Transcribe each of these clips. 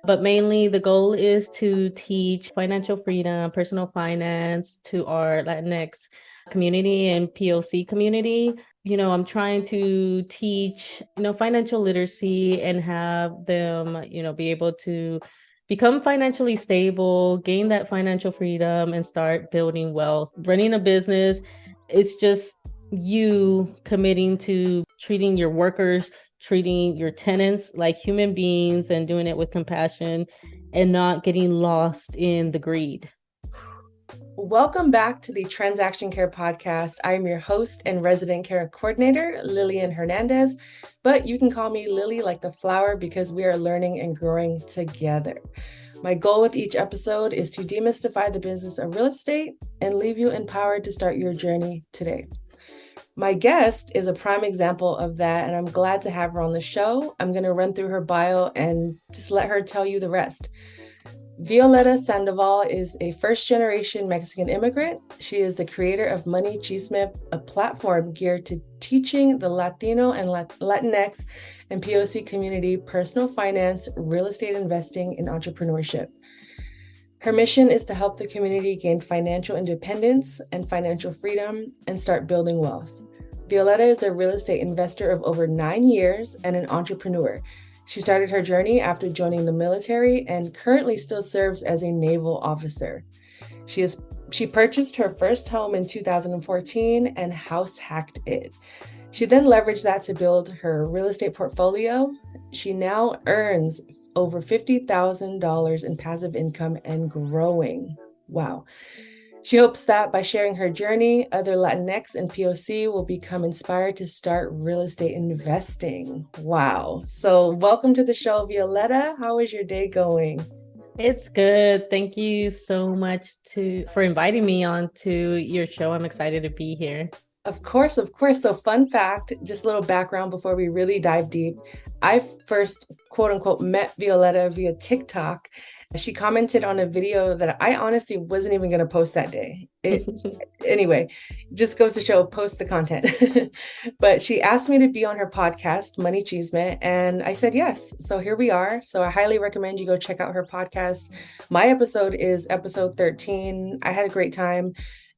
But mainly the goal is to teach financial freedom, personal finance to our Latinx community and POC community. I'm trying to teach, financial literacy and have them, be able to become financially stable, gain that financial freedom, and start building wealth. Running a business, it's just you committing to treating your workers, treating your tenants like human beings and doing it with compassion and not getting lost in the greed. Welcome back to the Transaction Care Podcast. I'm your host and resident care coordinator, Lillian Hernandez, but you can call me Lily like the flower because we are learning and growing together. My goal with each episode is to demystify the business of real estate and leave you empowered to start your journey today. My guest is a prime example of that, and I'm glad to have her on the show. I'm going to run through her bio and just let her tell you the rest. Violeta Sandoval is a First Generation Mexican Immigrant. She is the creator of MoneyChisme, a platform geared to teaching the Latino and Latinx and POC community personal finance, real estate investing, and entrepreneurship. Her mission is to help the community gain financial independence and financial freedom and start building wealth. Violeta is a real estate investor of over 9 years and an entrepreneur. She started her journey after joining the military and currently still serves as a naval officer. She purchased her first home in 2014 and house hacked it. She then leveraged that to build her real estate portfolio. She now earns over $50,000 in passive income and growing. Wow. She hopes that by sharing her journey, other Latinx and POC will become inspired to start real estate investing. Wow. So welcome to the show, Violeta. How is your day going? It's good. Thank you so much for inviting me on to your show. I'm excited to be here. Of course, of course. So fun fact, just a little background before we really dive deep. I first, quote unquote, met Violeta via TikTok. She commented on a video that I honestly wasn't even going to post that day. Anyway, just goes to show, post the content. But she asked me to be on her podcast, MoneyChisme, and I said yes. So here we are. So I highly recommend you go check out her podcast. My episode is episode 13. I had a great time.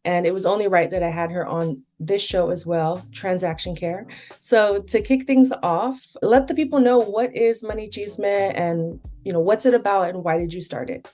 And it was only right that I had her on this show as well, Transaction Care. So to kick things off, let the people know what is MoneyChisme and what's it about and why did you start it?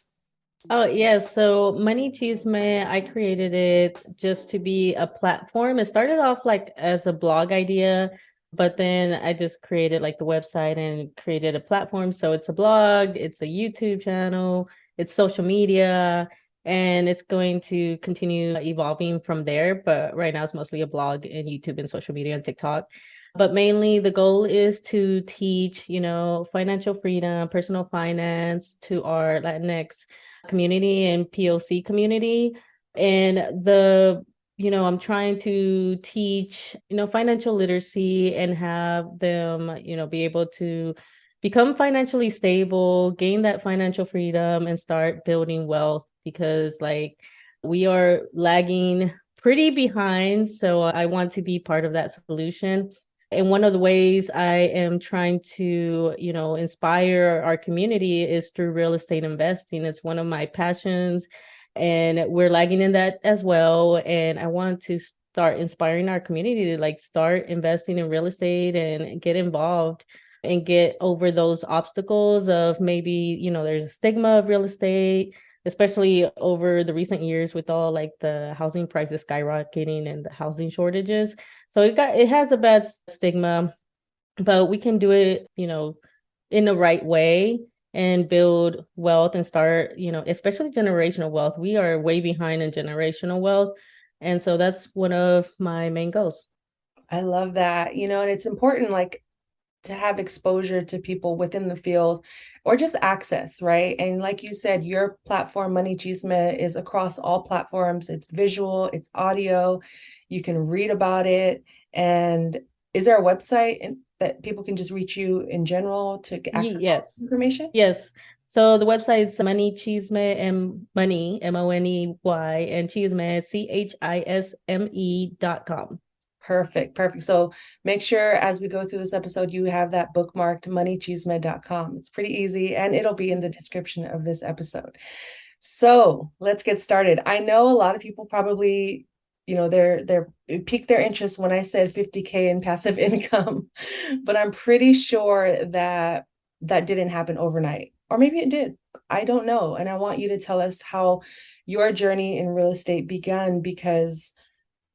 Oh, yeah. So MoneyChisme, I created it just to be a platform. It started off like as a blog idea, but then I just created like the website and created a platform. So it's a blog, it's a YouTube channel, it's social media, and it's going to continue evolving from there. But right now it's mostly a blog and YouTube and social media and TikTok. But mainly the goal is to teach, financial freedom, personal finance to our Latinx community and POC community. And I'm trying to teach, financial literacy and have them, be able to become financially stable, gain that financial freedom and start building wealth because we are lagging pretty behind. So I want to be part of that solution. And one of the ways I am trying to, inspire our community is through real estate investing. It's one of my passions and we're lagging in that as well. And I want to start inspiring our community to start investing in real estate and get involved and get over those obstacles of maybe, there's a stigma of real estate, especially over the recent years with all the housing prices skyrocketing and the housing shortages. So it has a bad stigma, but we can do it, in the right way and build wealth and start, especially generational wealth. We are way behind in generational wealth. And so that's one of my main goals. I love that, and it's important to have exposure to people within the field or just access, right? And like you said, your platform, MoneyChisme, is across all platforms. It's visual, it's audio. You can read about it. And is there a website that people can just reach you in general to access Yes. information? Yes. So the website's MoneyChisme and Money, MONEY, and Chisme, CHISME.com. Perfect. Perfect. So make sure as we go through this episode, you have that bookmarked moneychisme.com. It's pretty easy and it'll be in the description of this episode. So let's get started. I know a lot of people probably, they're it piqued their interest when I said 50K in passive income, but I'm pretty sure that that didn't happen overnight. Or maybe it did. I don't know. And I want you to tell us how your journey in real estate began, because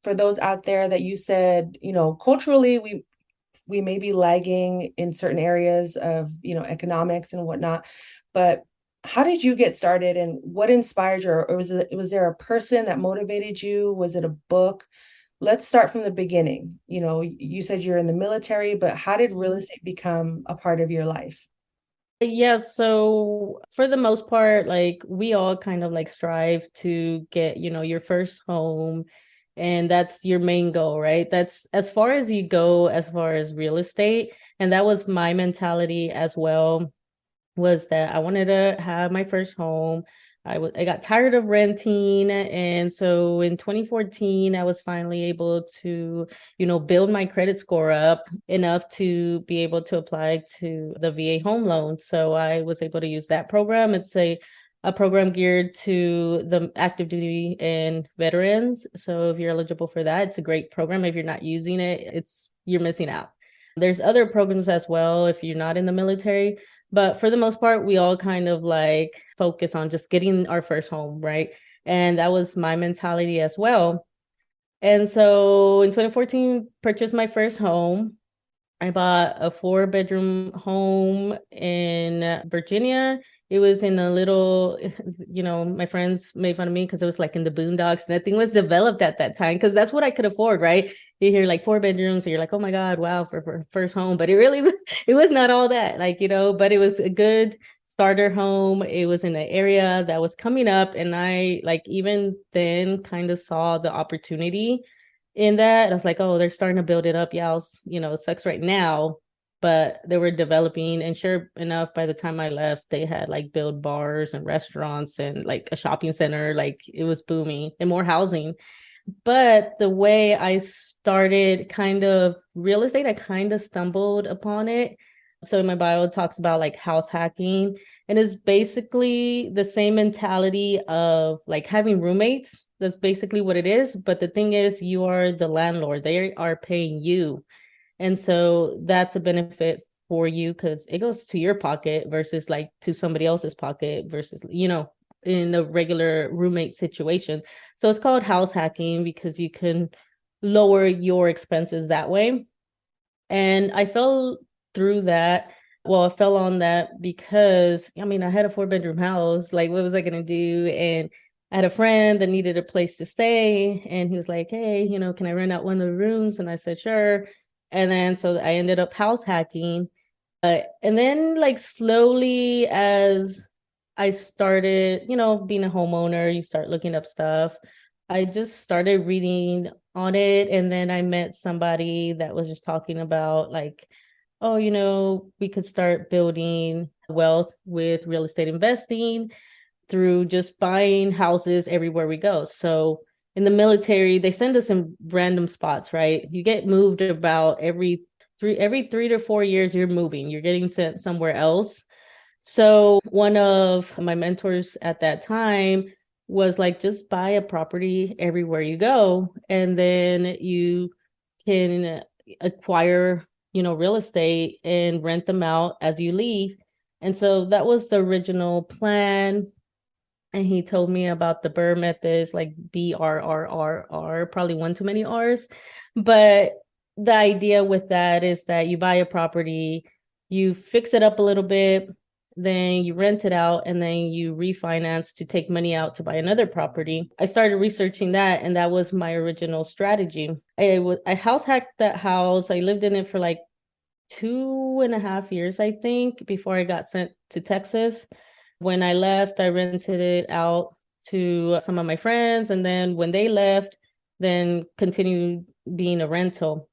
for those out there that you said, culturally we may be lagging in certain areas of, economics and whatnot, but how did you get started and what inspired you? Or was there a person that motivated you? Was it a book? Let's start from the beginning. You said you're in the military, but how did real estate become a part of your life? Yeah, so for the most part, like we all kind of like strive to get, your first home, and that's your main goal, right? That's as far as you go as far as real estate. And that was my mentality as well, was that I wanted to have my first home. I got tired of renting, and so in 2014 I was finally able to, build my credit score up enough to be able to apply to the VA home loan. So I was able to use that program. It's a program geared to the active duty and veterans. So if you're eligible for that, it's a great program. If you're not using it, you're missing out. There's other programs as well if you're not in the military. But for the most part, we all kind of like focus on just getting our first home, right? And that was my mentality as well. And so in 2014, purchased my first home. I bought a 4-bedroom home in Virginia. It was in a little, my friends made fun of me because it was like in the boondocks. Nothing was developed at that time because that's what I could afford, right? You hear like 4 bedrooms, so you're like, oh my God, wow, for first home. But it really, it was not all that, like, but it was a good starter home. It was in an area that was coming up. And I like even then kind of saw the opportunity in that. I was like, oh, they're starting to build it up. Yeah, it sucks right now, but they were developing. And sure enough, by the time I left, they had like build bars and restaurants and like a shopping center. Like it was booming and more housing. But the way I started kind of real estate, I kind of stumbled upon it. So in my bio, it talks about like house hacking, and it's basically the same mentality of like having roommates. That's basically what it is. But the thing is, you are the landlord. They are paying you. And so that's a benefit for you because it goes to your pocket versus like to somebody else's pocket versus, in a regular roommate situation. So it's called house hacking because you can lower your expenses that way. And I fell through that. Well, I fell on that because, I mean, I had a 4-bedroom house. Like, what was I going to do? And I had a friend that needed a place to stay. And he was like, hey, can I rent out one of the rooms? And I said, sure. And then so I ended up house hacking. And then, like, slowly as I started, being a homeowner, you start looking up stuff. I just started reading on it. And then I met somebody that was just talking about like, oh, we could start building wealth with real estate investing through just buying houses everywhere we go. So in the military, they send us in random spots, right? You get moved about every 3 to 4 years, you're moving, you're getting sent somewhere else. So one of my mentors at that time was like, just buy a property everywhere you go, and then you can acquire, real estate and rent them out as you leave. And so that was the original plan. And he told me about the BRRRR methods, like BRRRR, probably one too many R's. But the idea with that is that you buy a property, you fix it up a little bit, then you rent it out, and then you refinance to take money out to buy another property. I started researching that, and that was my original strategy. I house hacked that house. I lived in it for like 2.5 years, I think, before I got sent to Texas. When I left, I rented it out to some of my friends. And then when they left, then continued being a rental.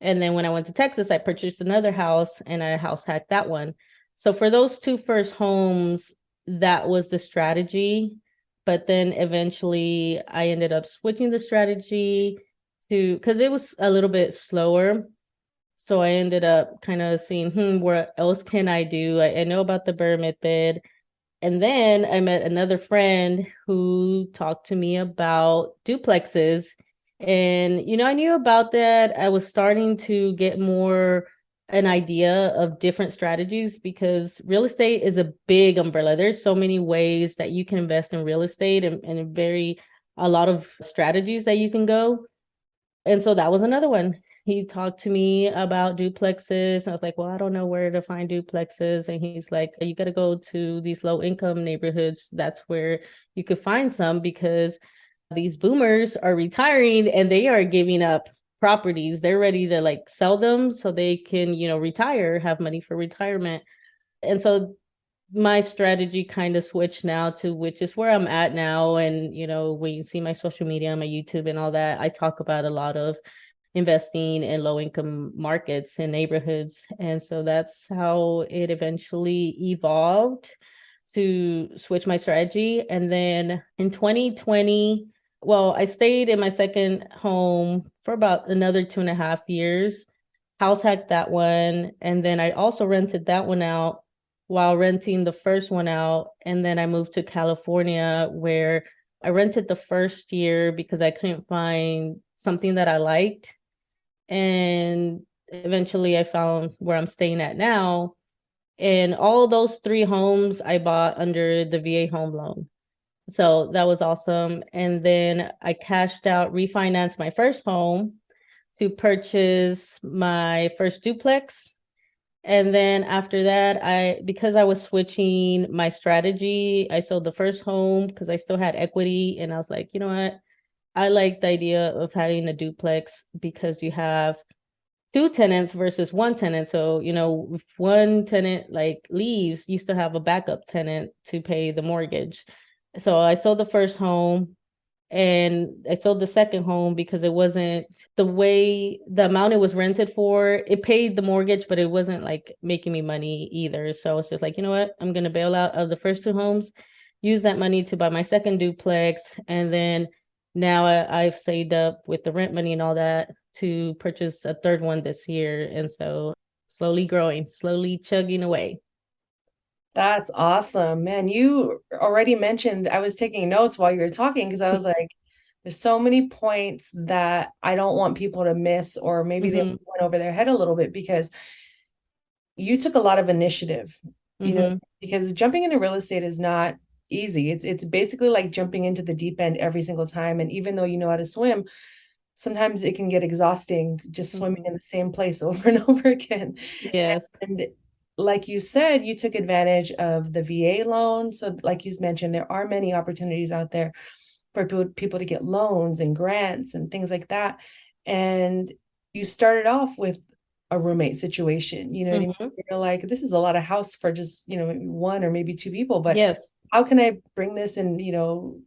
And then when I went to Texas, I purchased another house and I house hacked that one. So for those two first homes, that was the strategy. But then eventually I ended up switching the strategy because it was a little bit slower. So I ended up kind of seeing, what else can I do? I know about the Burr method. And then I met another friend who talked to me about duplexes. And, I knew about that. I was starting to get more an idea of different strategies because real estate is a big umbrella. There's so many ways that you can invest in real estate and a lot of strategies that you can go. And so that was another one. He talked to me about duplexes. I was like, well, I don't know where to find duplexes. And he's like, you got to go to these low income neighborhoods. That's where you could find some because these boomers are retiring and they are giving up properties. They're ready to like sell them so they can, retire, have money for retirement. And so my strategy kind of switched now to which is where I'm at now. And, when you see my social media, my YouTube and all that, I talk about a lot of investing in low income markets and neighborhoods. And so that's how it eventually evolved to switch my strategy. And then in 2020, well, I stayed in my second home for about another 2.5 years, house hacked that one. And then I also rented that one out while renting the first one out. And then I moved to California where I rented the first year because I couldn't find something that I liked. And eventually I found where I'm staying at now. And all those three homes I bought under the VA home loan. So that was awesome. And then I cashed out, refinanced my first home to purchase my first duplex. And then after that, because I was switching my strategy, I sold the first home because I still had equity. And I was like, you know what? I like the idea of having a duplex because you have two tenants versus one tenant. So, if one tenant like leaves, you still have a backup tenant to pay the mortgage. So I sold the first home and I sold the second home because it wasn't the amount it was rented for, it paid the mortgage, but it wasn't like making me money either. So it's just like, you know what? I'm going to bail out of the first two homes, use that money to buy my second duplex. And then now I've saved up with the rent money and all that to purchase a third one this year. And so slowly growing, slowly chugging away. That's awesome, man. You already mentioned, I was taking notes while you were talking because I was like, there's so many points that I don't want people to miss, or maybe they went over their head a little bit because you took a lot of initiative, because jumping into real estate is not easy. It's basically like jumping into the deep end every single time. And even though you know how to swim, sometimes it can get exhausting just swimming in the same place over and over again. Yes. And like you said, you took advantage of the VA loan. So like you mentioned, there are many opportunities out there for people to get loans and grants and things like that. And you started off with a roommate situation, what I mean? You're like, this is a lot of house for just, maybe one or maybe two people, but yes, how can I bring this and,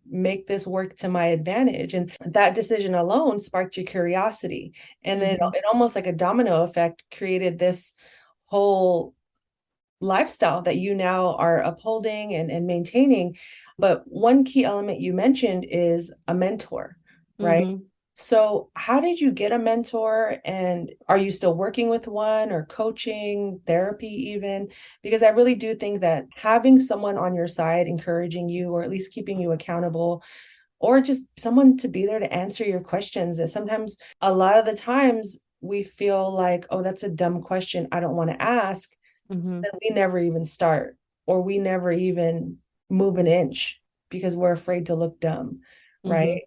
make this work to my advantage? And that decision alone sparked your curiosity. And then it almost like a domino effect created this whole lifestyle that you now are upholding and maintaining. But one key element you mentioned is a mentor, right? So how did you get a mentor, and are you still working with one, or coaching, therapy even? Because I really do think that having someone on your side encouraging you, or at least keeping you accountable, or just someone to be there to answer your questions, that sometimes, a lot of the times, we feel like, oh, that's a dumb question, I don't want to ask. So then we never even start, or we never even move an inch because we're afraid to look dumb, right?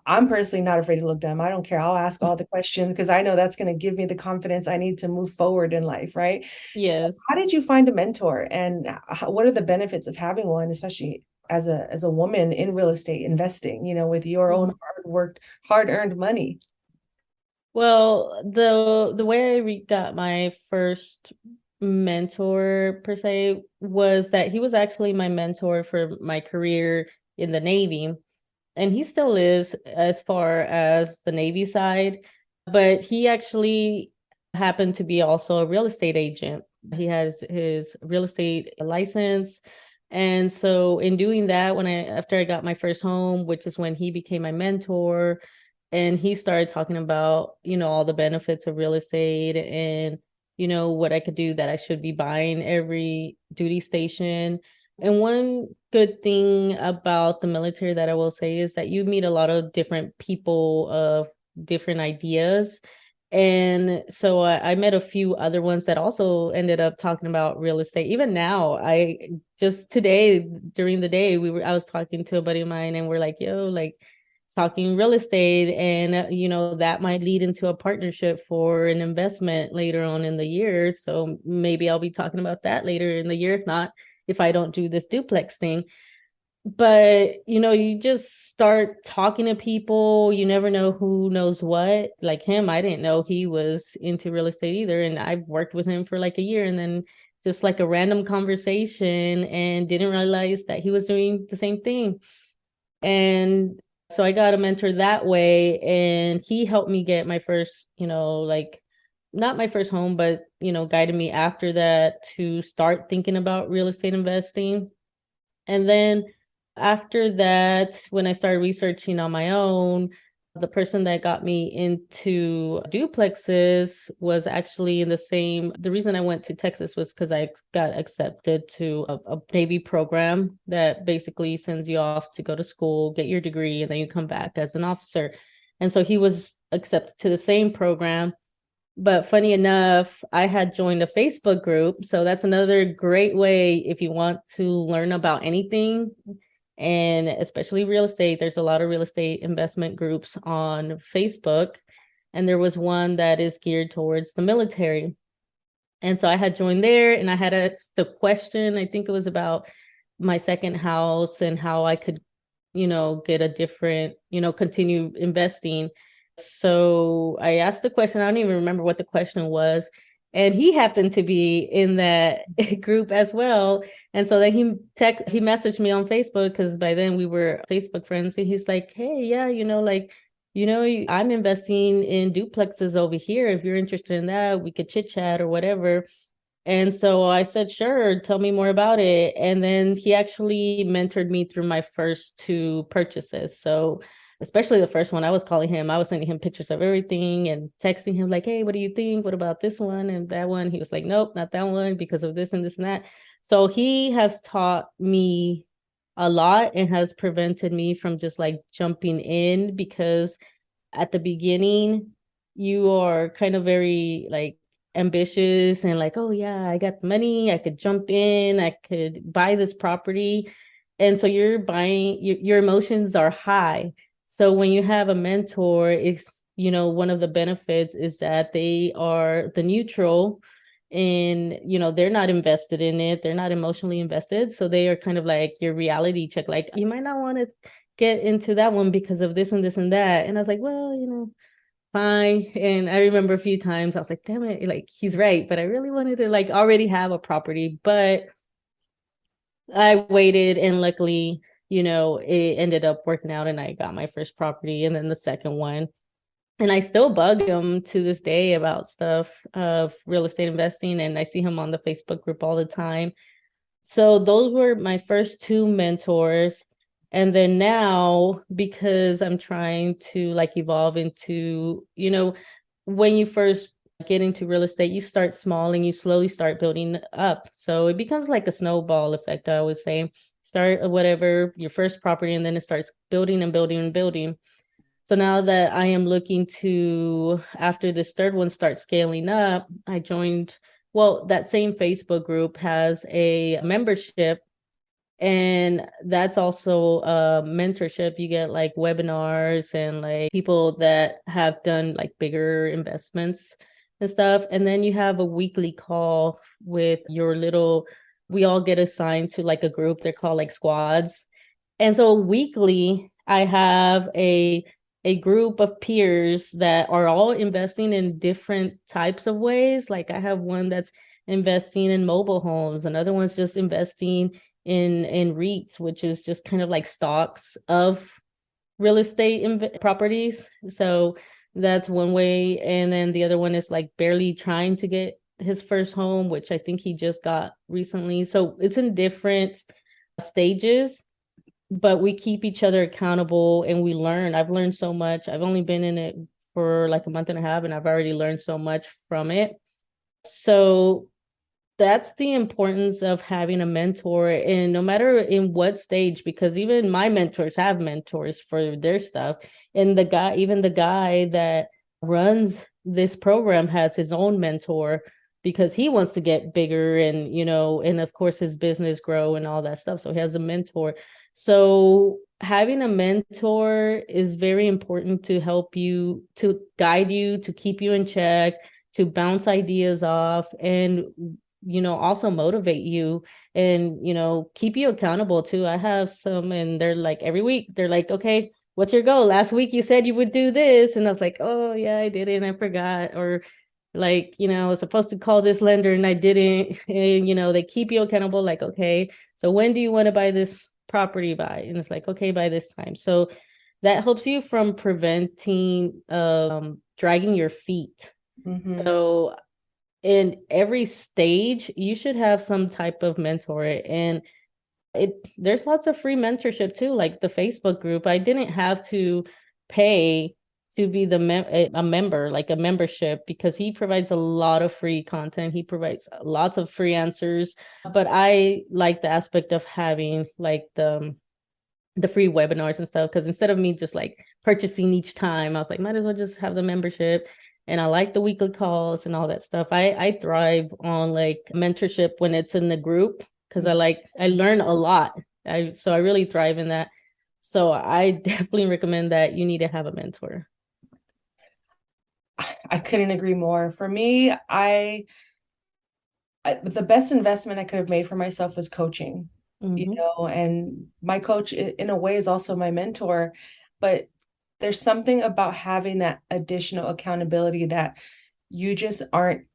I'm personally not afraid to look dumb. I don't care. I'll ask all the questions because I know that's going to give me the confidence I need to move forward in life, right? Yes. So how did you find a mentor, and what are the benefits of having one, especially as a woman in real estate investing, with your own hard-earned money? Well, the way I got my first mentor per se was that he was actually my mentor for my career in the Navy, and he still is as far as the Navy side, but he actually happened to be also a real estate agent. He has his real estate license. And so in doing that, after I got my first home, which is when he became my mentor, And he started talking about, all the benefits of real estate and, what I could do, that I should be buying every duty station. And one good thing about the military that I will say is that you meet a lot of different people of different ideas. And so I met a few other ones that also ended up talking about real estate. Even now, I just today during the day, I was talking to a buddy of mine and we're like, yo, like talking real estate, and that might lead into a partnership for an investment later on in the year. So maybe I'll be talking about that later in the year, if not, if I don't do this duplex thing. But you just start talking to people. You never know who knows what. Like him, I didn't know he was into real estate either, and I've worked with him for like a year, and then just like a random conversation, and didn't realize that he was doing the same thing. And so I got a mentor that way, and he helped me get my first, like not my first home, but guided me after that to start thinking about real estate investing. And then after that, when I started researching on my own, the person that got me into duplexes was actually in the reason I went to Texas was because I got accepted to a Navy program that basically sends you off to go to school, get your degree, and then you come back as an officer. And so he was accepted to the same program. But funny enough, I had joined a Facebook group. So that's another great way if you want to learn about anything, and especially real estate. There's a lot of real estate investment groups on Facebook. And there was one that is geared towards the military. And so I had joined there, and I had the question, I think it was about my second house and how I could, get a different, continue investing. So I asked the question. I don't even remember what the question was. And he happened to be in that group as well. And so then he messaged me on Facebook, because by then we were Facebook friends. And he's like, hey, yeah, I'm investing in duplexes over here. If you're interested in that, we could chit chat or whatever. And so I said, sure, tell me more about it. And then he actually mentored me through my first two purchases. So especially the first one, I was calling him, I was sending him pictures of everything and texting him like, hey, what do you think? What about this one and that one? He was like, nope, not that one because of this and this and that. So he has taught me a lot and has prevented me from just like jumping in, because at the beginning, you are kind of very like ambitious and like, oh yeah, I got the money, I could jump in, I could buy this property. And so you're buying, your emotions are high. So when you have a mentor, it's, one of the benefits is that they are the neutral, and, they're not invested in it. They're not emotionally invested. So they are kind of like your reality check. Like, you might not want to get into that one because of this and this and that. And I was like, well, fine. And I remember a few times I was like, damn it, like he's right. But I really wanted to like already have a property, but I waited, and luckily, it ended up working out, and I got my first property and then the second one. And I still bug him to this day about stuff of real estate investing, and I see him on the Facebook group all the time. So those were my first two mentors. And then now, because I'm trying to like evolve into, when you first get into real estate, you start small and you slowly start building up. So it becomes like a snowball effect, I would say. Start whatever, your first property, and then it starts building and building and building. So now that I am looking to, after this third one starts scaling up, I joined, well, that same Facebook group has a membership, and that's also a mentorship. You get like webinars and like people that have done like bigger investments and stuff. And then you have a weekly call with we all get assigned to like a group. They're called like squads. And so weekly, I have a group of peers that are all investing in different types of ways. Like I have one that's investing in mobile homes, another one's just investing in REITs, which is just kind of like stocks of real estate properties. So that's one way. And then the other one is like barely trying to get his first home, which I think he just got recently. So it's in different stages. but we keep each other accountable and we learn. I've learned so much. I've only been in it for like a month and a half, and I've already learned so much from it. So that's the importance of having a mentor, and no matter in what stage, because even my mentors have mentors for their stuff. And even the guy that runs this program has his own mentor because he wants to get bigger and, and of course his business grow and all that stuff. So he has a mentor. So having a mentor is very important to help you, to guide you, to keep you in check, to bounce ideas off, and also motivate you and, keep you accountable too. I have some, and they're like, every week, they're like, okay, what's your goal? Last week you said you would do this. And I was like, oh yeah, I did it and I forgot. Or like, I was supposed to call this lender and I didn't. And, they keep you accountable. Like, okay, so when do you want to buy this property by? And it's like, okay, by this time. So that helps you from preventing dragging your feet. Mm-hmm. So in every stage, you should have some type of mentor. And there's lots of free mentorship too, like the Facebook group. I didn't have to pay to be a member, like a membership, because he provides a lot of free content. He provides lots of free answers. But I like the aspect of having like the free webinars and stuff, because instead of me just like purchasing each time, I was like, might as well just have the membership. And I like the weekly calls and all that stuff. I thrive on like mentorship when it's in the group, because I learn a lot. So I really thrive in that. So I definitely recommend that you need to have a mentor. I couldn't agree more. For me, the best investment I could have made for myself was coaching, and my coach in a way is also my mentor, but there's something about having that additional accountability that you just aren't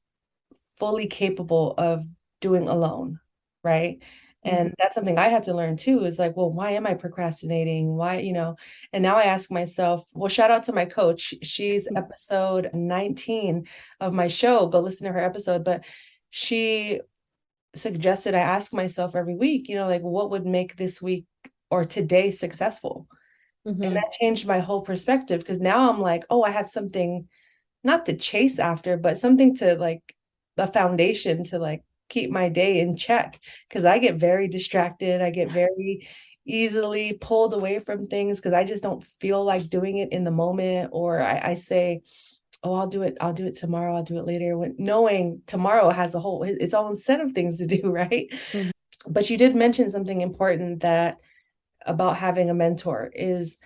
fully capable of doing alone, right? And that's something I had to learn too, is like, well, why am I procrastinating? Why, and now I ask myself, well, shout out to my coach. She's episode 19 of my show. Go listen to her episode. But she suggested I ask myself every week, like what would make this week or today successful? And that changed my whole perspective, because now I'm like, oh, I have something not to chase after, but something to like a foundation to like keep my day in check. Because I get very distracted. I get very easily pulled away from things because I just don't feel like doing it in the moment. Or I say, oh, I'll do it tomorrow, I'll do it later, when knowing tomorrow has its own set of things to do, right? But you did mention something important that about having a mentor is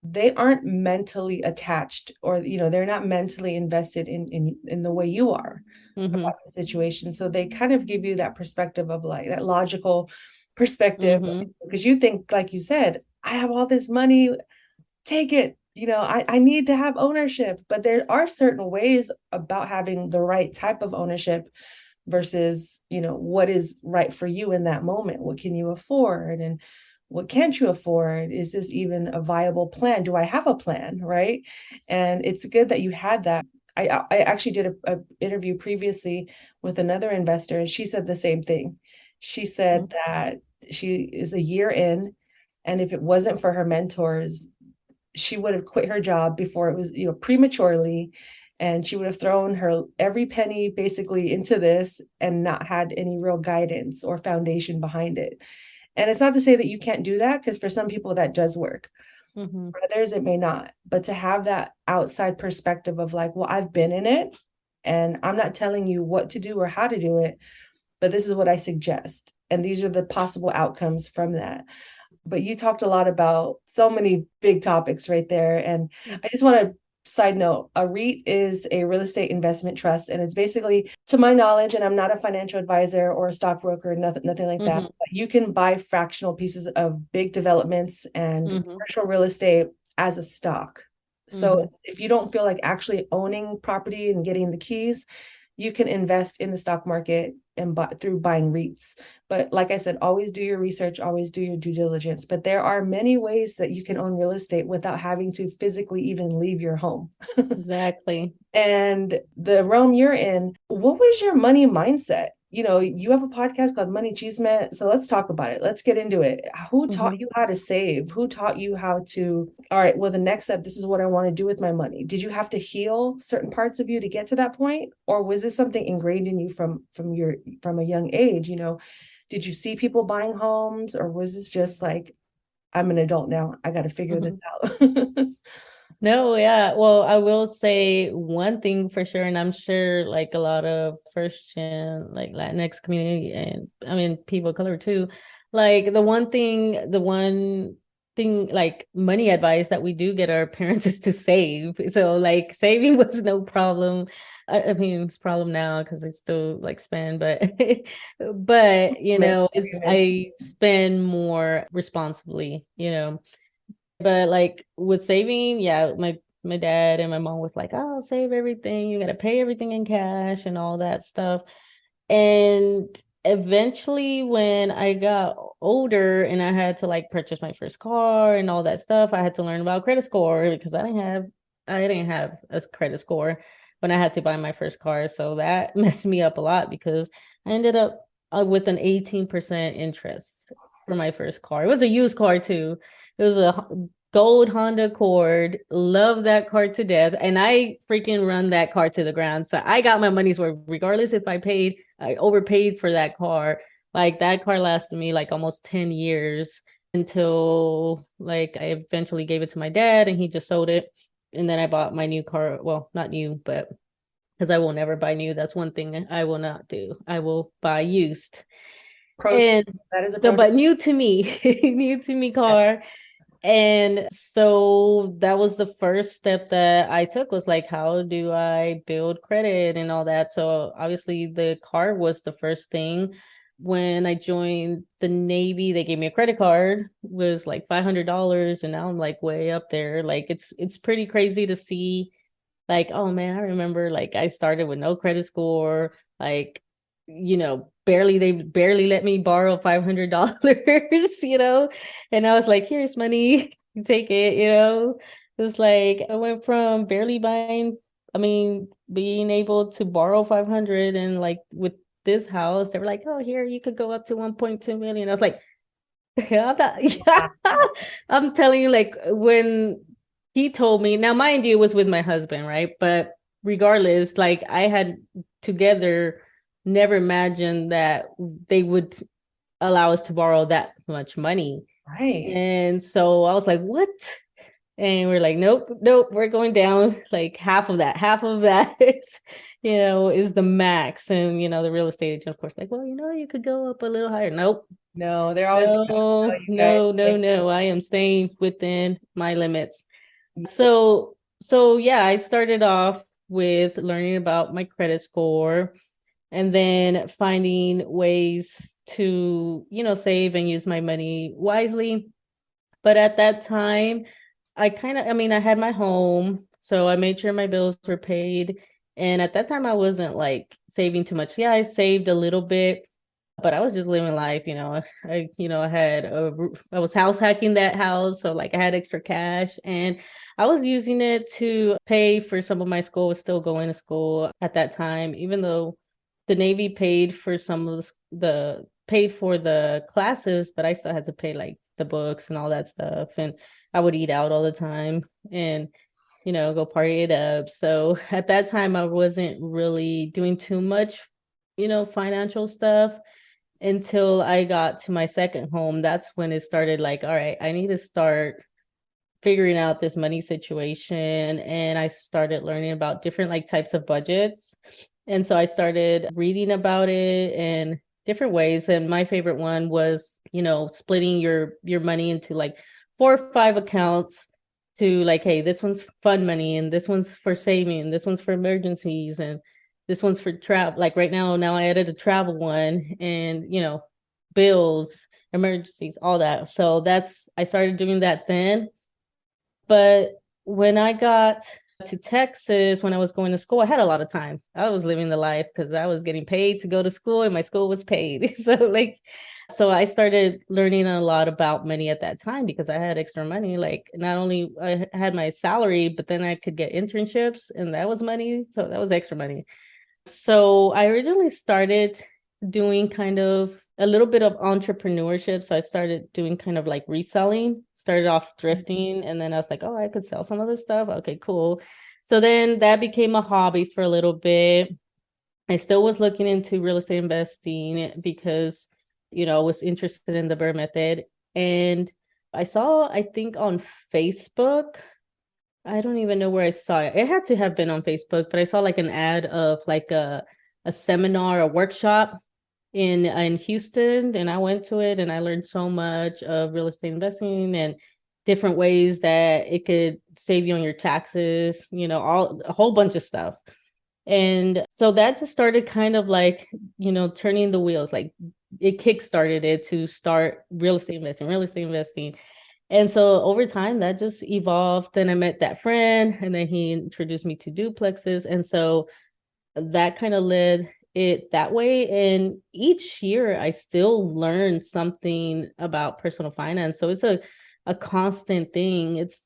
they aren't mentally attached, or they're not mentally invested in the way you are about the situation. So they kind of give you that perspective of like that logical perspective, because you think, like you said, I have all this money, take it, I need to have ownership. But there are certain ways about having the right type of ownership versus what is right for you in that moment. What can you afford, and what can't you afford? Is this even a viable plan? Do I have a plan, right? And it's good that you had that. I actually did a interview previously with another investor, and she said the same thing. She said that she is a year in, and if it wasn't for her mentors, she would have quit her job before it was, prematurely, and she would have thrown her every penny basically into this and not had any real guidance or foundation behind it. And it's not to say that you can't do that, because for some people that does work. For others, it may not. But to have that outside perspective of like, well, I've been in it and I'm not telling you what to do or how to do it, but this is what I suggest. And these are the possible outcomes from that. But you talked a lot about so many big topics right there. And I just want to side note, a REIT is a real estate investment trust. And it's basically, to my knowledge, and I'm not a financial advisor or a stockbroker, nothing like that, but you can buy fractional pieces of big developments and commercial real estate as a stock. So if you don't feel like actually owning property and getting the keys, you can invest in the stock market and through buying REITs. But like I said, always do your research, always do your due diligence. But there are many ways that you can own real estate without having to physically even leave your home. Exactly. And the realm you're in, what was your money mindset? you have a podcast called MoneyChisme, so let's talk about it. Let's get into it. Who taught you how to save? Who taught you how to, all right, well, the next step, this is what I want to do with my money. Did you have to heal certain parts of you to get to that point? Or was this something ingrained in you from a young age? Did you see people buying homes, or was this just like, I'm an adult now, I got to figure this out? No, yeah. Well, I will say one thing for sure, and I'm sure like a lot of first gen like Latinx community and I mean people of color too, like the one thing like money advice that we do get our parents is to save. So like saving was no problem. I mean it's a problem now because I still like spend, but but it's I spend more responsibly, but like with saving, yeah, my dad and my mom was like, "Oh, save everything. You got to pay everything in cash and all that stuff." And eventually, when I got older and I had to like purchase my first car and all that stuff, I had to learn about credit score because I didn't have a credit score when I had to buy my first car. So that messed me up a lot because I ended up with an 18% interest for my first car. It was a used car too. It was a gold Honda Accord. Love that car to death. And I freaking run that car to the ground. So I got my money's worth, regardless if I overpaid for that car. Like that car lasted me like almost 10 years until like I eventually gave it to my dad and he just sold it. And then I bought my new car. Well, not new, but because I will never buy new. That's one thing I will not do. I will buy used. And that is a so, but new to me, new to me car. And so that was the first step that I took was like, how do I build credit and all that? So obviously the car was the first thing. When I joined the Navy, they gave me a credit card, was like $500, and now I'm like way up there. Like it's pretty crazy to see. Like, oh man, I remember like I started with no credit score, like they barely let me borrow $500, and I was like, here's money, you take it, It was like I went from barely being able to borrow 500, and like with this house, they were like, oh, here, you could go up to 1.2 million. I was like, yeah, I'm telling you, like when he told me, now mind you, it was with my husband, right? But regardless, like I had together never imagined that they would allow us to borrow that much money. Right. And so I was like, what? And we're like, nope, we're going down like half of that. Half of that is the max. And the real estate agent, of course, like, well, you could go up a little higher. Nope. No, they're always No. I am staying within my limits. So yeah, I started off with learning about my credit score and then finding ways to, save and use my money wisely. But at that time, I had my home, so I made sure my bills were paid. And at that time, I wasn't like saving too much. Yeah, I saved a little bit, but I was just living life, I was house hacking that house. So like I had extra cash and I was using it to pay for some of my school. I was still going to school at that time, even though the Navy paid for some of paid for the classes, but I still had to pay like the books and all that stuff. And I would eat out all the time and, go party it up. So at that time, I wasn't really doing too much, financial stuff until I got to my second home. That's when it started like, all right, I need to start figuring out this money situation. And I started learning about different like types of budgets. And so I started reading about it and different ways. And my favorite one was, splitting your money into like 4 or 5 accounts to like, hey, this one's fun money and this one's for saving, and this one's for emergencies, and this one's for travel. Like right now I added a travel one and, bills, emergencies, all that. So I started doing that then. But when I got to Texas, when I was going to school, I had a lot of time. I was living the life because I was getting paid to go to school and my school was paid. So I started learning a lot about money at that time because I had extra money. Like not only I had my salary, but then I could get internships and that was money. So that was extra money. So I originally started doing kind of a little bit of entrepreneurship. So I started doing kind of like reselling, started off thrifting, and then I was like, oh, I could sell some of this stuff. Okay, cool. So then that became a hobby for a little bit. I still was looking into real estate investing because, I was interested in the Burr method. And I saw, I think on Facebook, I don't even know where I saw it. It had to have been on Facebook, but I saw like an ad of like a seminar, a workshop in Houston, and I went to it and I learned so much of real estate investing and different ways that it could save you on your taxes, all a whole bunch of stuff. And so that just started kind of like, turning the wheels, like it kickstarted it to start real estate investing. And so over time that just evolved. Then I met that friend and then he introduced me to duplexes. And so that kind of led it that way. And each year I still learn something about personal finance. So it's a constant thing. It's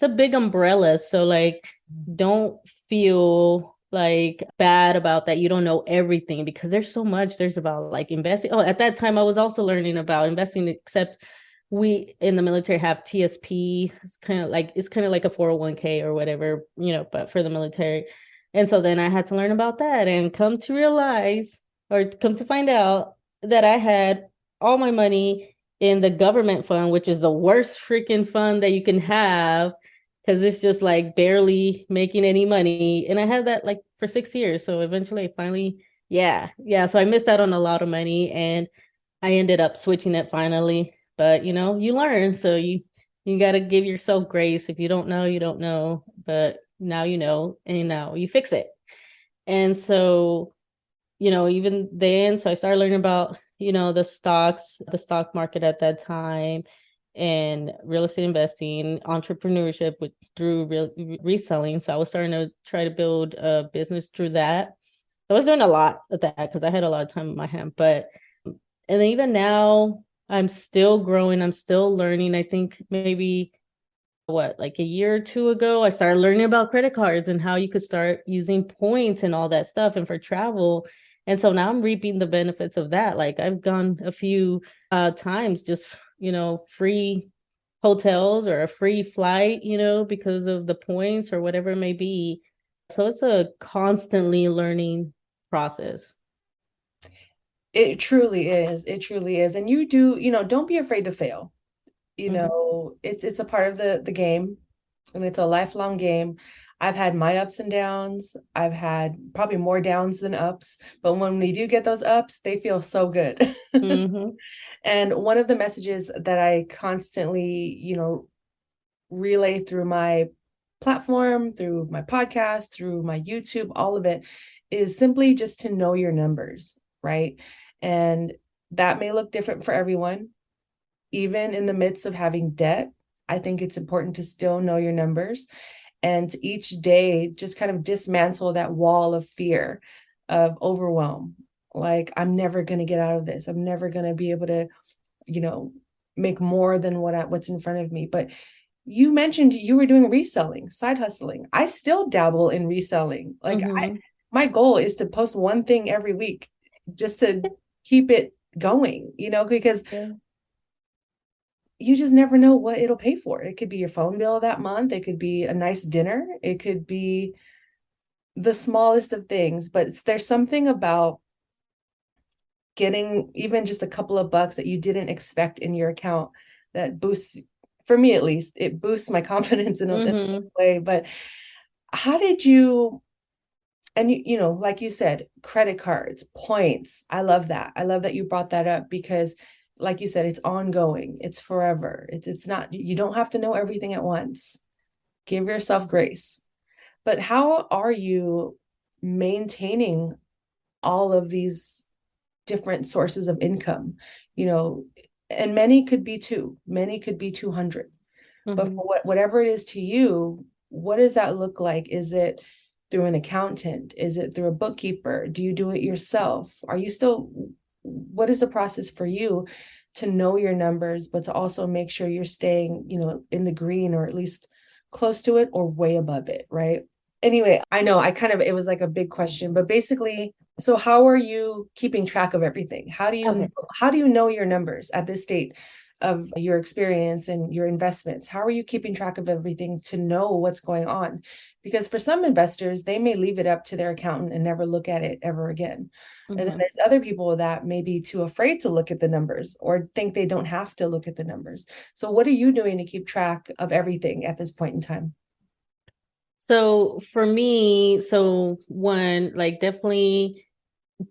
a big umbrella. So like don't feel like bad about that you don't know everything, because there's so much. There's about like investing. Oh, at that time I was also learning about investing, except we in the military have TSP. It's kind of like a 401k or whatever, but for the military. And so then I had to learn about that and come to realize, or come to find out, that I had all my money in the government fund, which is the worst freaking fund that you can have, because it's just like barely making any money. And I had that like for 6 years. So eventually I finally, yeah. So I missed out on a lot of money and I ended up switching it finally. But you learn. So you got to give yourself grace. If you don't know, you don't know. But now you know, and now you fix it. And so, even then, so I started learning about, the stock market at that time, and real estate investing, entrepreneurship through reselling. So I was starting to try to build a business through that. So I was doing a lot of that because I had a lot of time in my hand. But and then even now, I'm still growing. I'm still learning. I think maybe like a year or two ago, I started learning about credit cards and how you could start using points and all that stuff and for travel. And so now I'm reaping the benefits of that. Like I've gone a few times, just, free hotels or a free flight, because of the points or whatever it may be. So it's a constantly learning process. It truly is. It truly is. And you do, don't be afraid to fail. It's a part of the game, and it's a lifelong game. I've had my ups and downs. I've had probably more downs than ups, but when we do get those ups, they feel so good. Mm-hmm. And one of the messages that I constantly, relay through my platform, through my podcast, through my YouTube, all of it is simply just to know your numbers, right? And that may look different for everyone. Even in the midst of having debt, I think it's important to still know your numbers, and each day just kind of dismantle that wall of fear, of overwhelm. Like, I'm never going to get out of this. I'm never going to be able to, make more than what's in front of me. But you mentioned you were doing reselling, side hustling. I still dabble in reselling. Like Mm-hmm. my goal is to post one thing every week just to keep it going, because Yeah. you just never know what it'll pay for. It could be your phone bill that month. It could be a nice dinner. It could be the smallest of things, but there's something about getting even just a couple of bucks that you didn't expect in your account that boosts, for me at least, it boosts my confidence in a way. But how did you, and like you said, credit cards, points. I love that. I love that you brought that up because, like you said, it's ongoing. It's forever. It's not, you don't have to know everything at once. Give yourself grace. But how are you maintaining all of these different sources of income? And many could be 200. But Mm-hmm. for whatever it is to you, what does that look like? Is it through an accountant? Is it through a bookkeeper? Do you do it yourself? What is the process for you to know your numbers, but to also make sure you're staying, in the green, or at least close to it or way above it, right? Anyway, I know it was like a big question, but basically So how are you keeping track of everything? Okay. How do you know your numbers at this state of your experience and your investments? How are you keeping track of everything to know what's going on? Because for some investors, they may leave it up to their accountant and never look at it ever again. And then Mhm. there's other people that may be too afraid to look at the numbers or think they don't have to look at the numbers. So what are you doing to keep track of everything at this point in time? So for me, so one, like definitely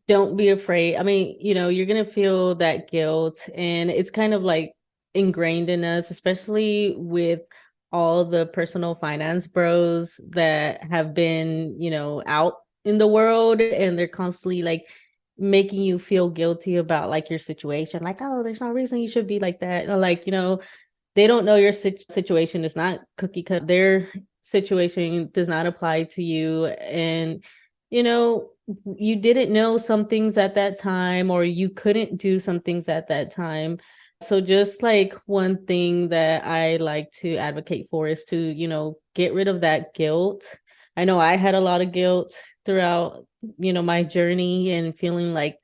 don't be afraid. I mean, you're gonna feel that guilt, and it's kind of like ingrained in us, especially with all the personal finance bros that have been, out in the world, and they're constantly like making you feel guilty about like your situation. Like, oh, there's no reason you should be like that. Or like, they don't know your situation is not cookie cut. Their situation does not apply to you. And, you know, you didn't know some things at that time, or you couldn't do some things at that time. So just like one thing that I like to advocate for is to, get rid of that guilt. I know I had a lot of guilt throughout, my journey, and feeling like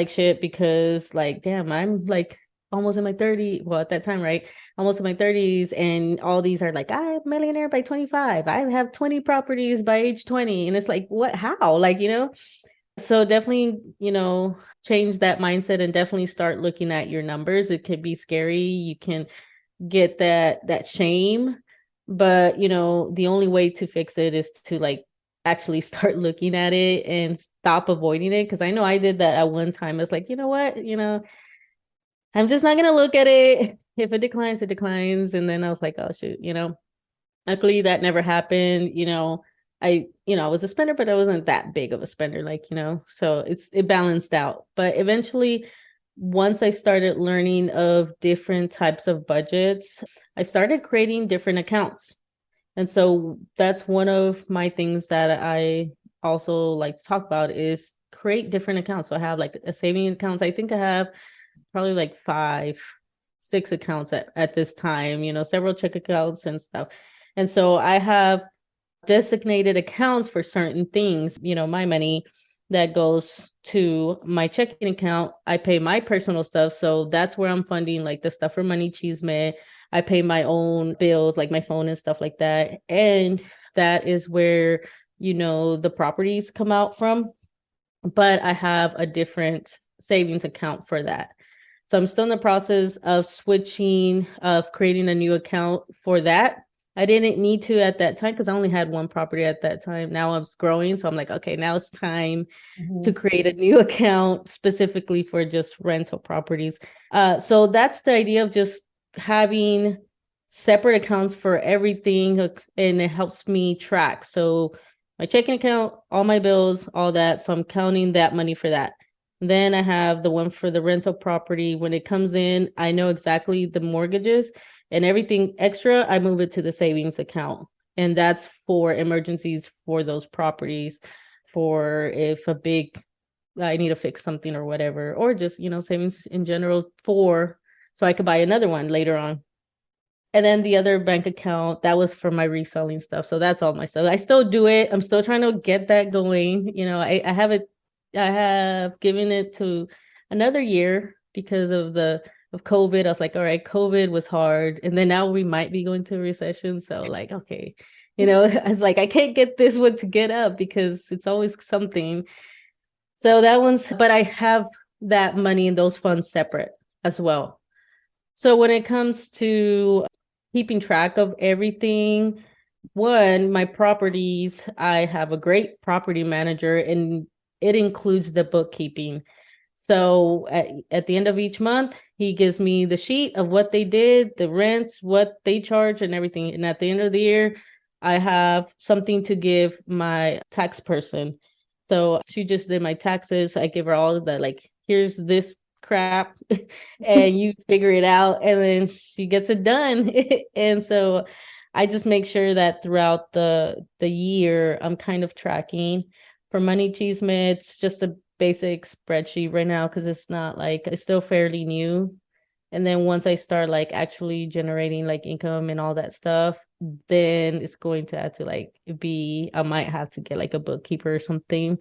shit because like, damn, I'm like almost in my 30s. Well, at that time, right? Almost in my 30s. And all these are like, I'm a millionaire by 25. I have 20 properties by age 20. And it's like, what, how? Like, so definitely, change that mindset and definitely start looking at your numbers. It could be scary. You can get that shame, but the only way to fix it is to like actually start looking at it and stop avoiding it. Cause I know I did that at one time. It's like, you know what? I'm just not gonna look at it. If it declines, it declines. And then I was like, oh shoot, luckily that never happened. I was a spender, but I wasn't that big of a spender, like, so it balanced out. But eventually, once I started learning of different types of budgets, I started creating different accounts. And so that's one of my things that I also like to talk about is create different accounts. So I have like a saving accounts. I think I have probably like five, six accounts at this time, several check accounts and stuff. And so I have designated accounts for certain things, my money that goes to my checking account. I pay my personal stuff. So that's where I'm funding like the stuff for MoneyChisme. I pay my own bills, like my phone and stuff like that. And that is where, the properties come out from. But I have a different savings account for that. So I'm still in the process of creating a new account for that. I didn't need to at that time because I only had one property at that time. Now I was growing. So I'm like, okay, now it's time to Mhm. create a new account specifically for just rental properties. So that's the idea of just having separate accounts for everything, and it helps me track. So my checking account, all my bills, all that. So I'm counting that money for that. Then I have the one for the rental property. When it comes in, I know exactly the mortgages, and everything extra, I move it to the savings account. And that's for emergencies for those properties, for if I need to fix something or whatever, or just, savings in general so I could buy another one later on. And then the other bank account, that was for my reselling stuff. So that's all my stuff. I still do it. I'm still trying to get that going. I have given it to another year because of COVID. I was like, all right, COVID was hard. And then now we might be going to a recession. So like, okay, I was like, I can't get this one to get up because it's always something. So but I have that money and those funds separate as well. So when it comes to keeping track of everything, one, my properties, I have a great property manager, and it includes the bookkeeping. So at the end of each month, he gives me the sheet of what they did, the rents, what they charge, and everything. And at the end of the year, I have something to give my tax person. So she just did my taxes. I give her all of the like, here's this crap and you figure it out, and then she gets it done. And so I just make sure that throughout the year I'm kind of tracking. For MoneyChisme, it's just a basic spreadsheet right now because it's not like it's still fairly new. And then once I start like actually generating like income and all that stuff, then it's going to have to like I might have to get like a bookkeeper or something.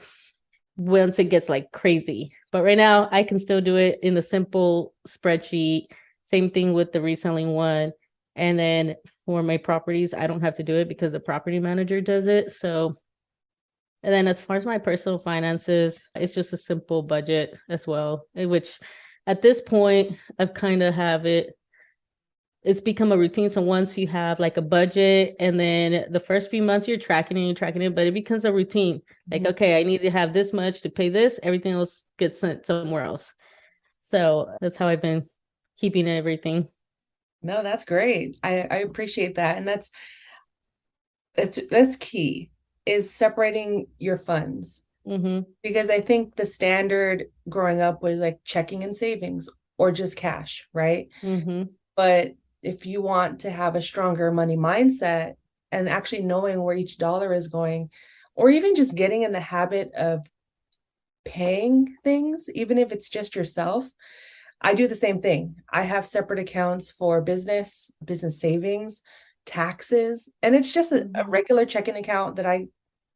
once it gets like crazy. But right now I can still do it in a simple spreadsheet. Same thing with the reselling one. And then for my properties, I don't have to do it because the property manager does it. So, and then as far as my personal finances, it's just a simple budget as well, which at this point I've kind of have it. It's become a routine. So once you have like a budget, and then the first few months you're tracking it, but it becomes a routine. Like, okay, I need to have this much to pay this. Everything else gets sent somewhere else. So that's how I've been keeping everything. No, that's great. I appreciate that. And that's key, is separating your funds. Because I think the standard growing up was like checking and savings or just cash, right? But if you want to have a stronger money mindset and actually knowing where each dollar is going, or even just getting in the habit of paying things, even if it's just yourself, I do the same thing. I have separate accounts for business savings, taxes, and it's just a regular checking account that I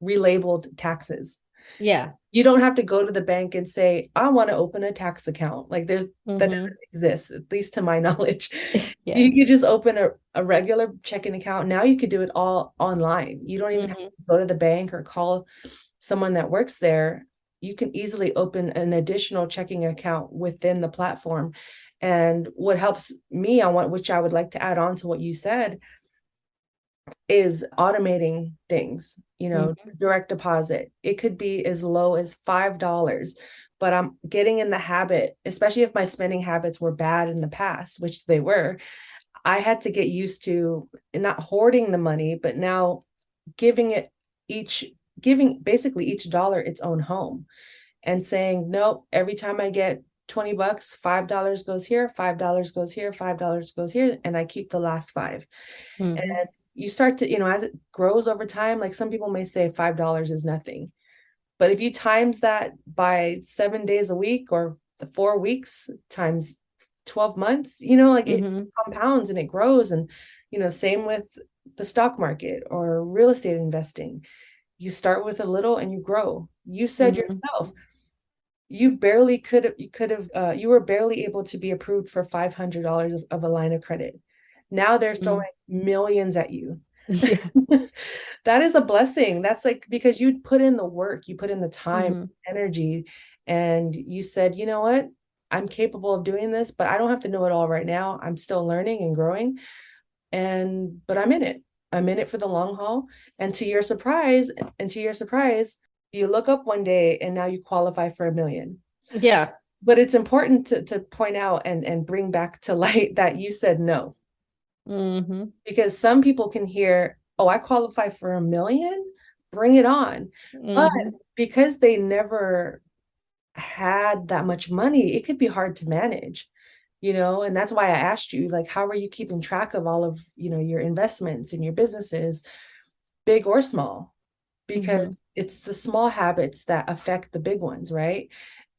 relabeled taxes. Yeah. You don't have to go to the bank and say, I want to open a tax account. Like that doesn't exist, at least to my knowledge. Yeah. You could just open a regular checking account. Now you could do it all online. You don't even have to go to the bank or call someone that works there. You can easily open an additional checking account within the platform. And what helps me on which I would like to add on to what you said, is automating things, direct deposit. It could be as low as $5, but I'm getting in the habit, especially if my spending habits were bad in the past, which they were. I had to get used to not hoarding the money, but now giving basically each dollar its own home, and saying, nope, every time I get $20, $5 goes here, $5 goes here, $5 goes here, and I keep the last five. And you start to, as it grows over time, like some people may say $5 is nothing. But if you times that by 7 days a week, or the 4 weeks times 12 months, it compounds and it grows. And, same with the stock market or real estate investing. You start with a little and you grow. You said yourself, you were barely able to be approved for $500 of a line of credit. Now they're throwing millions at you. Yeah. That is a blessing. That's like, because you put in the work, you put in the time, energy, and you said, you know what? I'm capable of doing this, but I don't have to know it all right now. I'm still learning and growing. But I'm in it. I'm in it for the long haul. And to your surprise, you look up one day and now you qualify for $1 million. Yeah. But it's important to point out and bring back to light that you said no. Because some people can hear, oh, I qualify for $1 million, bring it on. But because they never had that much money, it could be hard to manage, and that's why I asked you, like, how are you keeping track of all of, your investments and your businesses, big or small? Because it's the small habits that affect the big ones, right?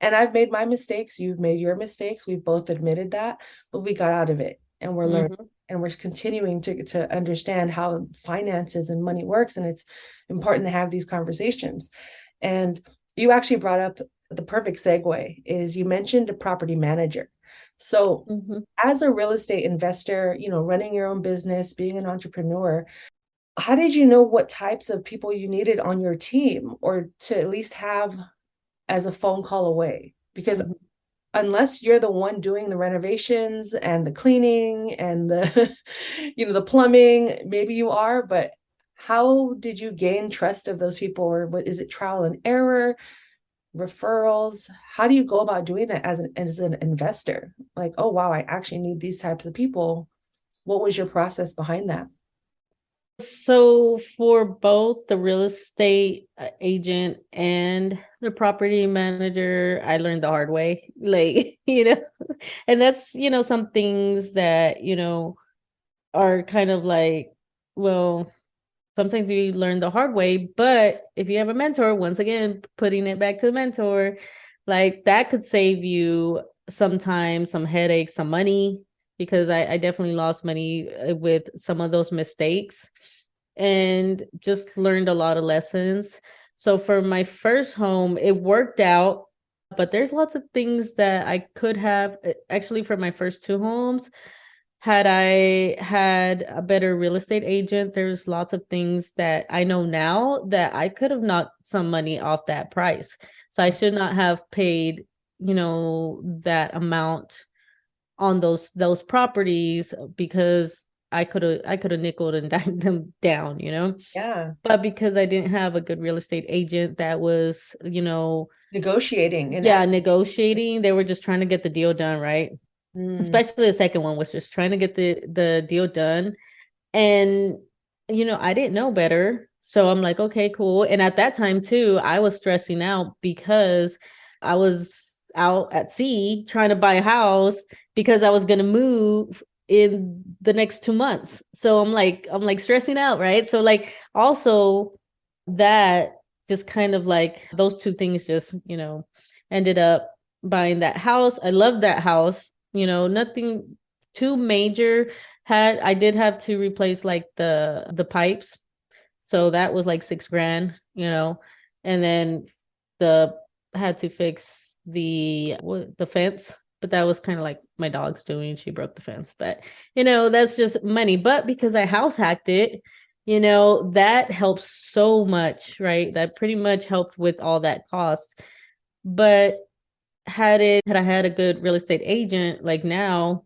And I've made my mistakes. You've made your mistakes. We've both admitted that, but we got out of it, and we're learning. And we're continuing to understand how finances and money works. And it's important to have these conversations. And you actually brought up the perfect segue, is you mentioned a property manager. So as a real estate investor, running your own business, being an entrepreneur, how did you know what types of people you needed on your team, or to at least have as a phone call away? Because unless you're the one doing the renovations and the cleaning and the, the plumbing, maybe you are, but how did you gain trust of those people? Or what is it, trial and error, referrals? How do you go about doing that as an investor? Like, oh, wow, I actually need these types of people. What was your process behind that? So for both the real estate agent and the property manager, I learned the hard way, like, and that's, some things that, are kind of like, well, sometimes you learn the hard way, but if you have a mentor, once again, putting it back to the mentor, like that could save you sometimes some headaches, some money, because I definitely lost money with some of those mistakes and just learned a lot of lessons. So for my first home, it worked out, but there's lots of things that I could have actually for my first two homes. Had I had a better real estate agent, there's lots of things that I know now that I could have knocked some money off that price. So I should not have paid, that amount on those properties because I could have nickeled and dimed them down, Yeah. But because I didn't have a good real estate agent that was, Negotiating and yeah, negotiating, they were just trying to get the deal done, right? Mm. Especially the second one was just trying to get the deal done. And I didn't know better. So I'm like, okay, cool. And at that time too, I was stressing out because I was out at sea trying to buy a house because I was going to move in the next 2 months. So I'm like stressing out, right? So like also that just kind of like those two things just, ended up buying that house. I loved that house, nothing too major. I did have to replace like the pipes. So that was like 6 grand, and then the had to fix the fence, but that was kind of like my dog's doing. She broke the fence, but that's just money. But because I house hacked it, that helps so much, right? That pretty much helped with all that cost. But had I had a good real estate agent, like now,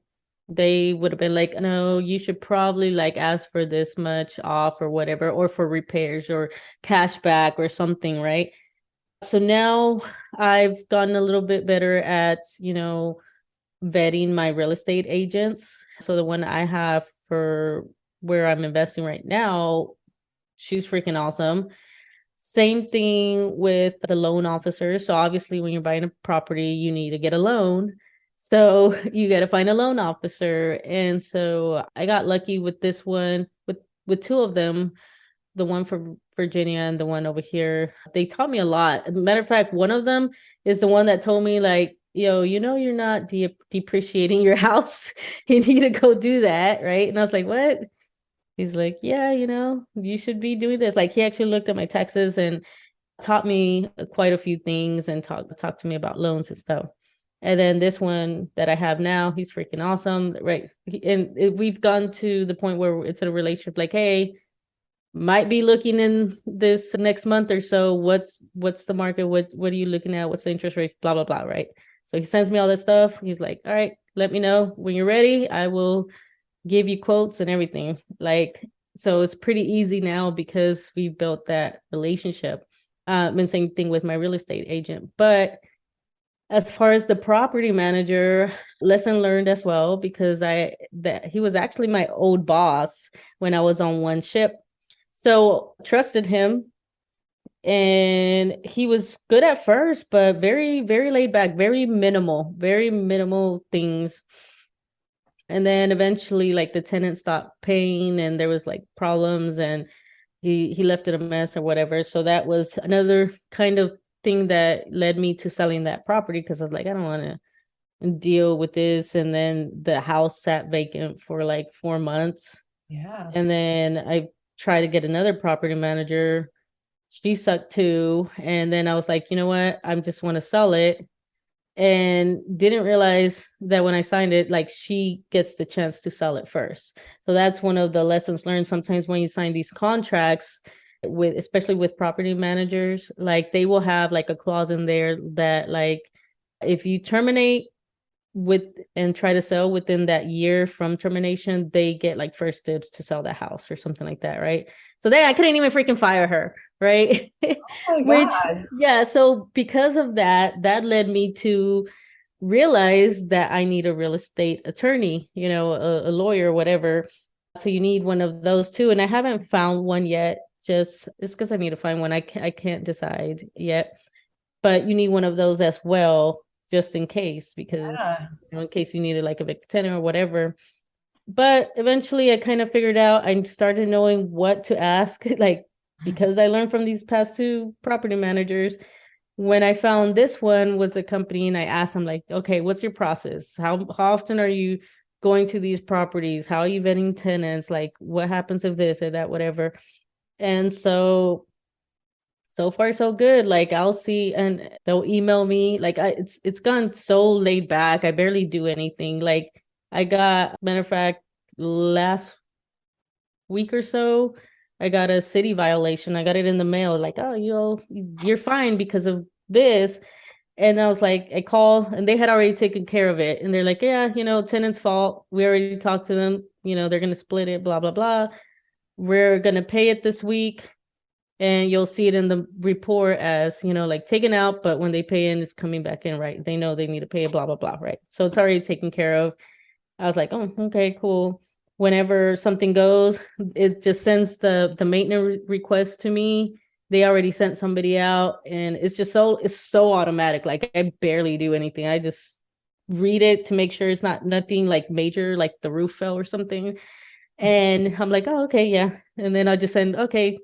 they would have been like, no, you should probably like ask for this much off or whatever, or for repairs or cash back or something, right? So now I've gotten a little bit better at, vetting my real estate agents. So the one I have for where I'm investing right now, she's freaking awesome. Same thing with the loan officer. So obviously when you're buying a property, you need to get a loan. So you got to find a loan officer. And so I got lucky with this one, with two of them, the one for Virginia and the one over here. They taught me a lot. As a matter of fact, one of them is the one that told me like, you're not depreciating your house. You need to go do that, right? And I was like, what? He's like, yeah, you should be doing this. Like he actually looked at my taxes and taught me quite a few things and talked to me about loans and stuff. And then this one that I have now, he's freaking awesome, right? We've gone to the point where it's in a relationship. Like, hey, might be looking in this next month or so. What's the market? What are you looking at? What's the interest rate? Blah blah blah. Right. So he sends me all this stuff. He's like, all right, let me know when you're ready. I will give you quotes and everything. Like, so it's pretty easy now because we built that relationship. And same thing with my real estate agent. But as far as the property manager, lesson learned as well, because he was actually my old boss when I was on one ship. So trusted him, and he was good at first, but very, very laid back, very minimal things. And then eventually like the tenant stopped paying and there was like problems, and he left it a mess or whatever. So that was another kind of thing that led me to selling that property, because I was like, I don't want to deal with this. And then the house sat vacant for like 4 months. Yeah. And then I tried to get another property manager. She sucked too. And then I was like, you know what? I just want to sell it. And didn't realize that when I signed it, like she gets the chance to sell it first. So that's one of the lessons learned. Sometimes when you sign these contracts especially with property managers, like they will have like a clause in there that like if you terminate with and try to sell within that year from termination, they get like first dibs to sell the house or something like that, right? So then I couldn't even freaking fire her, right? Oh my Which, God. yeah, so because of that, that led me to realize that I need a real estate attorney, a lawyer, whatever. So you need one of those too. And I haven't found one yet, just because I need to find one. I can't decide yet, but you need one of those as well, just in case, because Yeah. in case you needed like evict tenant or whatever. But eventually I kind of figured out, I started knowing what to ask, like because I learned from these past two property managers. When I found this one was a company, and I asked them like, okay, what's your process? How often are you going to these properties? How are you vetting tenants? Like what happens if this or that, whatever. And so So far, so good. Like I'll see and they'll email me. Like it's gone so laid back. I barely do anything. Like I got, matter of fact, last week or so, I got a city violation. I got it in the mail, like, oh, you're fine because of this. And I was like, I call and they had already taken care of it. And they're like, yeah, tenant's fault. We already talked to them. They're gonna split it, blah, blah, blah. We're gonna pay it this week. And you'll see it in the report as, like taken out, but when they pay in, it's coming back in, right? They know they need to pay it, blah, blah, blah, right? So it's already taken care of. I was like, oh, okay, cool. Whenever something goes, it just sends the maintenance request to me. They already sent somebody out, and it's so automatic. Like I barely do anything. I just read it to make sure it's nothing like major, like the roof fell or something. And I'm like, oh, okay, yeah. And then I just send, okay,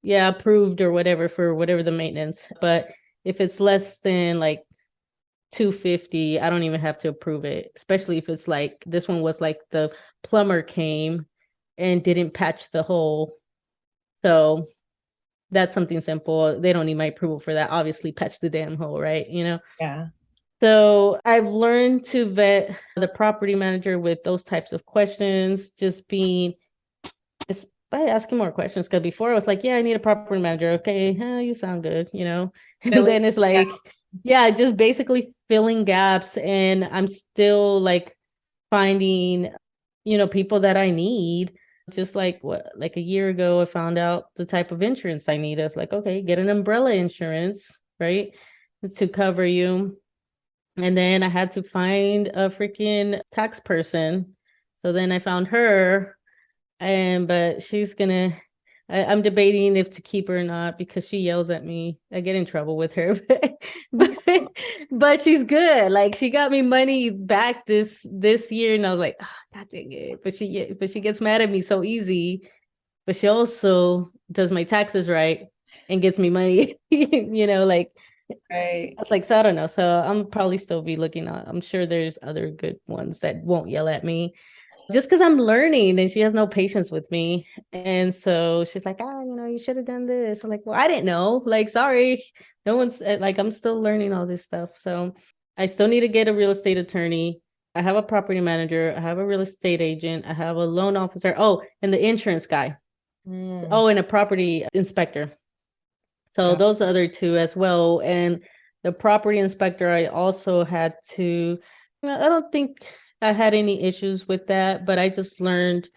yeah, approved or whatever for whatever the maintenance. But if it's less than like 250, I don't even have to approve it, especially if it's like this one was like the plumber came and didn't patch the hole. So that's something simple. They don't need my approval for that. Obviously, patch the damn hole, right? Yeah. So I've learned to vet the property manager with those types of questions, just by asking more questions. Because before I was like, yeah, I need a property manager. Okay, you sound good, And Really? then it's like, yeah, just basically filling gaps. And I'm still like finding, people that I need. Just like like a year ago, I found out the type of insurance I need. I was like, okay, get an umbrella insurance, right? To cover you. And then I had to find a freaking tax person. So then I found her, but she's gonna, I'm debating if to keep her or not because she yells at me. I get in trouble with her, but she's good. Like she got me money back this year, and I was like, oh, God dang it. But she gets mad at me so easy. But she also does my taxes right and gets me money. Like Right. I was like, so I don't know. So I'm probably still be looking on. I'm sure there's other good ones that won't yell at me just because I'm learning and she has no patience with me. And so she's like, you should have done this. I'm like, well, I didn't know. Like, sorry. No one's like, I'm still learning all this stuff. So I still need to get a real estate attorney. I have a property manager. I have a real estate agent. I have a loan officer. Oh, and the insurance guy. Mm, Oh, and a property inspector. So yeah. those other two as well. And the property inspector, I also had to, I don't think I had any issues with that, but I just learned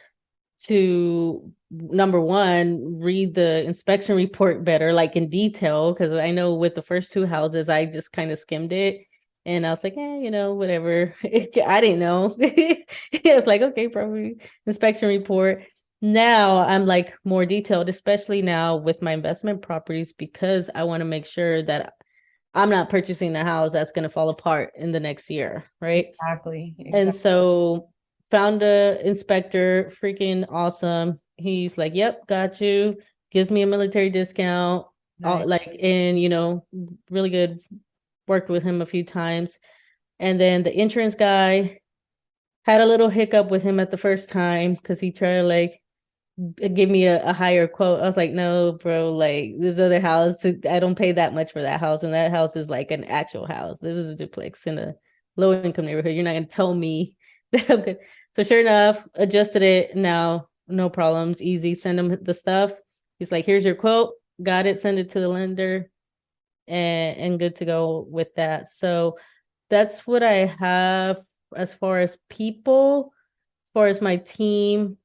to, number one, read the inspection report better, like in detail, because I know with the first two houses, I just kind of skimmed it. And I was like, whatever. I didn't know. It was like, okay, probably inspection report. Now I'm like more detailed, especially now with my investment properties, because I want to make sure that I'm not purchasing a house that's going to fall apart in the next year, right? Exactly. And Exactly. so found a inspector, freaking awesome. He's like, "Yep, got you." Gives me a military discount. Nice. And really good. Worked with him a few times. And then the insurance guy had a little hiccup with him at the first time because he tried to like give me a higher quote. I was like, no, bro, like this other house, I don't pay that much for that house. And that house is like an actual house. This is a duplex in a low income neighborhood. You're not gonna tell me that I'm good. So sure enough, adjusted it. Now, no problems, easy. Send him the stuff. He's like, here's your quote. Got it, send it to the lender and good to go with that. So that's what I have as far as people, as far as my team.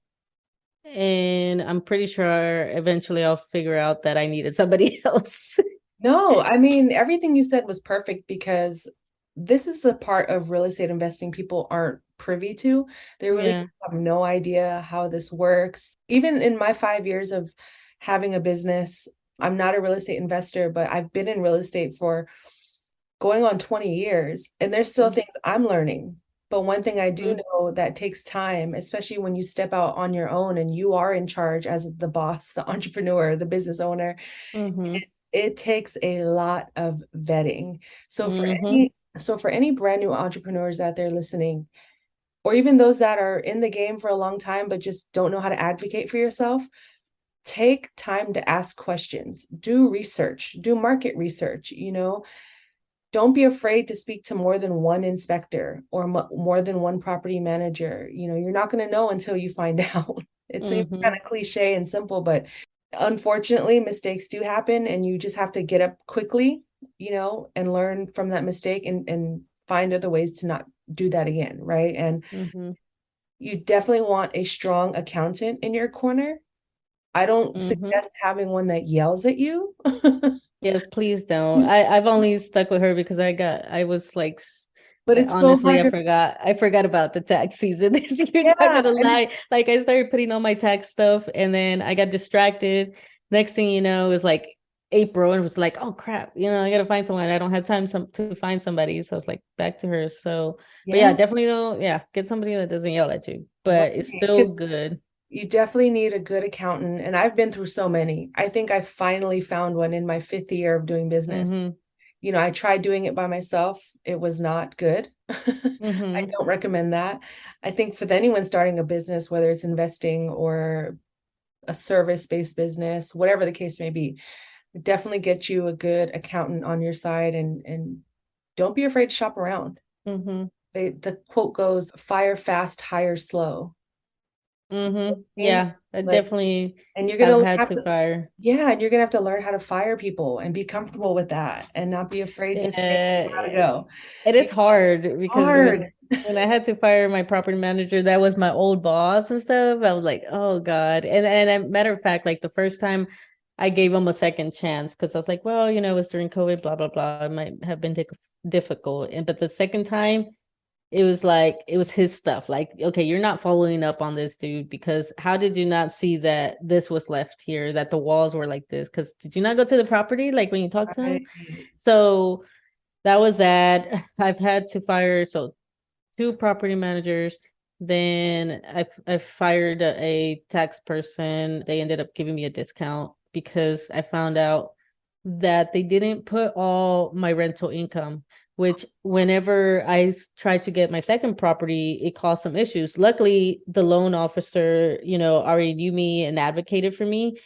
And I'm pretty sure eventually I'll figure out that I needed somebody else. No, I mean, everything you said was perfect because this is the part of real estate investing people aren't privy to. They really Yeah. have no idea how this works. Even in my 5 years of having a business, I'm not a real estate investor, but I've been in real estate for going on 20 years, and there's still things I'm learning. But one thing I do Mhm. know that takes time, especially when you step out on your own and you are in charge as the boss, the entrepreneur, the business owner, Mhm. it takes a lot of vetting. So for Mhm. any so for any brand new entrepreneurs out there listening, or even those that are in the game for a long time but just don't know how to advocate for yourself, take time to ask questions, do research, do market research, don't be afraid to speak to more than one inspector or more than one property manager. You're not going to know until you find out. It seems kind of cliche and simple, but unfortunately, mistakes do happen, and you just have to get up quickly, and learn from that mistake and find other ways to not do that again, right? And you definitely want a strong accountant in your corner. I don't suggest having one that yells at you. Yes, please don't. I've only stuck with her because I was like, but it's honestly, so I forgot about the tax season this year. Yeah, Not gonna lie. Like I started putting on my tax stuff and then I got distracted. Next thing you know, it was like April and it was like, oh crap, I gotta find someone. I don't have time to find somebody. So I was like back to her. So but yeah, definitely don't, get somebody that doesn't yell at you, but it's still good. You definitely need a good accountant. And I've been through so many. I think I finally found one in my 5th year of doing business. I tried doing it by myself. It was not good. I don't recommend that. I think for anyone starting a business, whether it's investing or a service-based business, whatever the case may be, definitely get you a good accountant on your side and don't be afraid to shop around. The quote goes, fire fast, hire slow. Yeah, I definitely and you're gonna have to fire. Yeah, and you're gonna have to learn how to fire people and be comfortable with that and not be afraid to say how to go. It is hard because when I had to fire my property manager, that was my old boss and stuff. I was like, oh God. And a matter of fact, like the first time I gave him a second chance because I was like, well, it was during COVID, blah, blah, blah. It might have been difficult. But the second time, it was his stuff. Like, okay, you're not following up on this, dude, because how did you not see that this was left here, that the walls were like this? Because did you not go to the property like when you talked to him? So that was that. I've had to fire 2 property managers. Then I fired a tax person. They ended up giving me a discount because I found out that they didn't put all my rental income, which whenever I tried to get my second property, it caused some issues. Luckily, the loan officer, already knew me and advocated for me,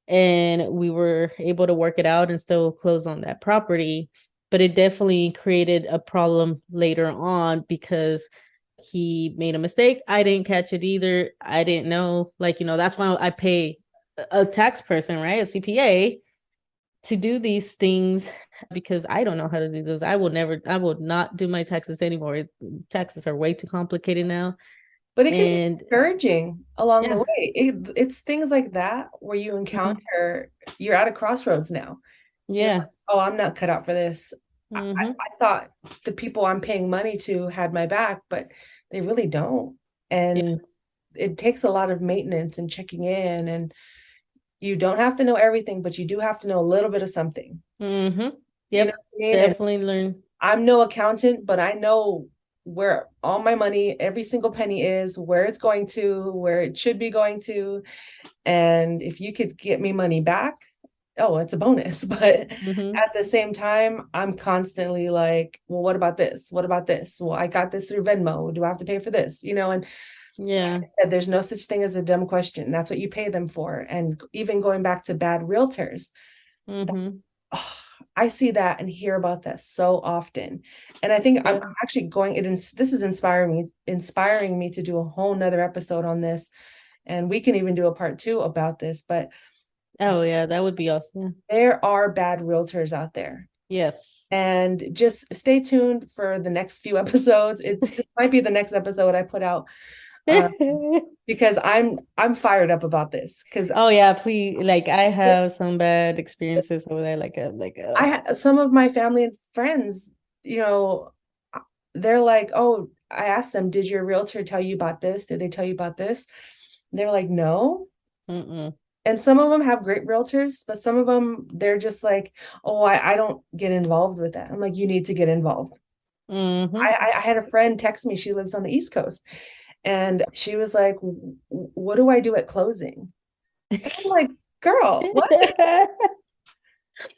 and we were able to work it out and still close on that property. But it definitely created a problem later on because he made a mistake. I didn't catch it either. I didn't know, that's why I pay a tax person, right? A CPA to do these things because I don't know how to do those. I will not do my taxes anymore. Taxes are way too complicated now. But it can be discouraging along the way. It's things like that where you encounter, you're at a crossroads now. Yeah. Like, oh, I'm not cut out for this. I thought the people I'm paying money to had my back, but they really don't. And it takes a lot of maintenance and checking in, and you don't have to know everything, but you do have to know a little bit of something. Yep. Definitely learn. I'm no accountant, but I know where all my money, every single penny is, where it's going to, where it should be going to. And if you could get me money back, oh, it's a bonus. But at the same time, I'm constantly like, well, what about this? What about this? Well, I got this through Venmo. Do I have to pay for this? And there's no such thing as a dumb question. That's what you pay them for. And even going back to bad realtors, I see that and hear about that so often. And I think I'm actually this is inspiring me to do a whole nother episode on this. And we can even do a part 2 about this, but oh yeah, that would be awesome. There are bad realtors out there. Yes. And just stay tuned for the next few episodes. This might be the next episode I put out. Because I'm fired up about this. Because oh yeah, please, like I have some bad experiences over there. I some of my family and friends, they're like, oh, I asked them, did your realtor tell you about this? Did they tell you about this? And they were like, no. And some of them have great realtors, but some of them, they're just like, oh, I don't get involved with that. I'm like, you need to get involved. I had a friend text me. She lives on the East Coast. And she was like, what do I do at closing? And I'm like, girl, what?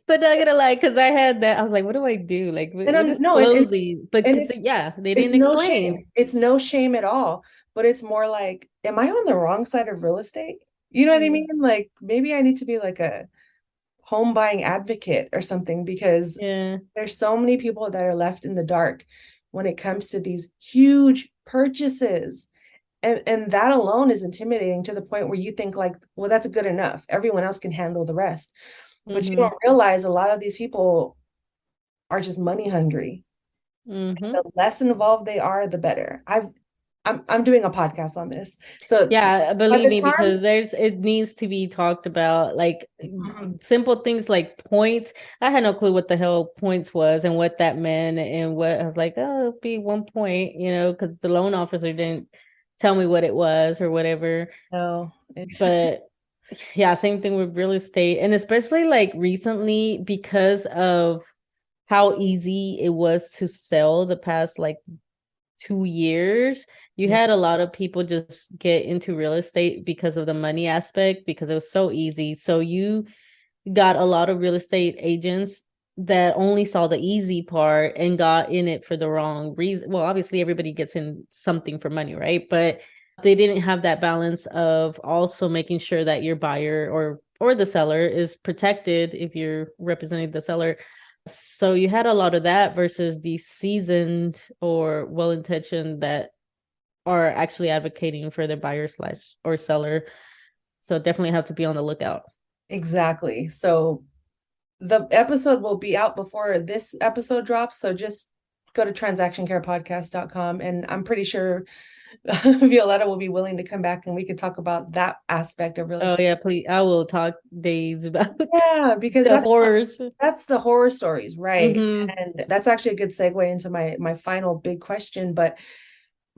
But not gonna lie, because I had that. I was like, what do I do? Like, what is closing? But they didn't explain. It's no shame at all. But it's more like, am I on the wrong side of real estate? You know what I Yeah. mean? Like maybe I need to be like a home buying advocate or something, because Yeah. there's so many people that are left in the dark when it comes to these huge purchases. And that alone is intimidating to the point where you think like, well, that's good enough. Everyone else can handle the rest. But you Mm-hmm. don't realize a lot of these people are just money hungry. Mm-hmm. The less involved they are, the better. I'm doing a podcast on this. So Yeah, by believe the me, time because it needs to be talked about, like Mhm. simple things like points. I had no clue what the hell points was and what that meant, and what I was like, oh, it'll be 1 point, because the loan officer didn't tell me what it was or whatever. No. But yeah, same thing with real estate, and especially like recently because of how easy it was to sell the past like 2 years, you Yeah, had a lot of people just get into real estate because of the money aspect, because it was so easy. So you got a lot of real estate agents that only saw the easy part and got in it for the wrong reason. Well, obviously everybody gets in something for money, right? But they didn't have that balance of also making sure that your buyer or the seller is protected if you're representing the seller. So you had a lot of that versus the seasoned or well-intentioned that are actually advocating for their buyer slash or seller. So definitely have to be on the lookout. exactly. So the episode will be out before this episode drops. So just go to transactioncarepodcast.com, and I'm pretty sure Violeta will be willing to come back and we could talk about that aspect of real Oh estate. yeah, please. I will talk days about Yeah, because the horrors. that's the horror stories, right? Mm-hmm. And that's actually a good segue into my final big question. But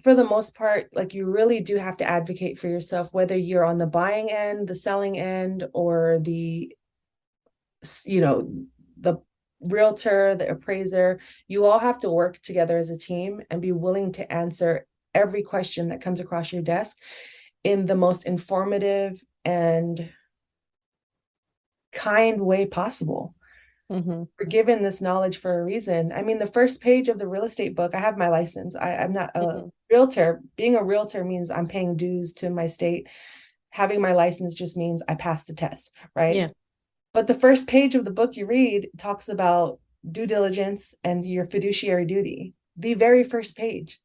for the most part, like you really do have to advocate for yourself, whether you're on the buying end, the selling end, or you know, the realtor, the appraiser. You all have to work together as a team and be willing to answer every question that comes across your desk in the most informative and kind way possible. Mm-hmm. We're given this knowledge for a reason. I mean, the first page of the real estate book, I have my license. I'm not a Mm-hmm. realtor. Being a realtor means I'm paying dues to my state. Having my license just means I passed the test, right? Yeah. But the first page of the book you read talks about due diligence and your fiduciary duty. The very first page.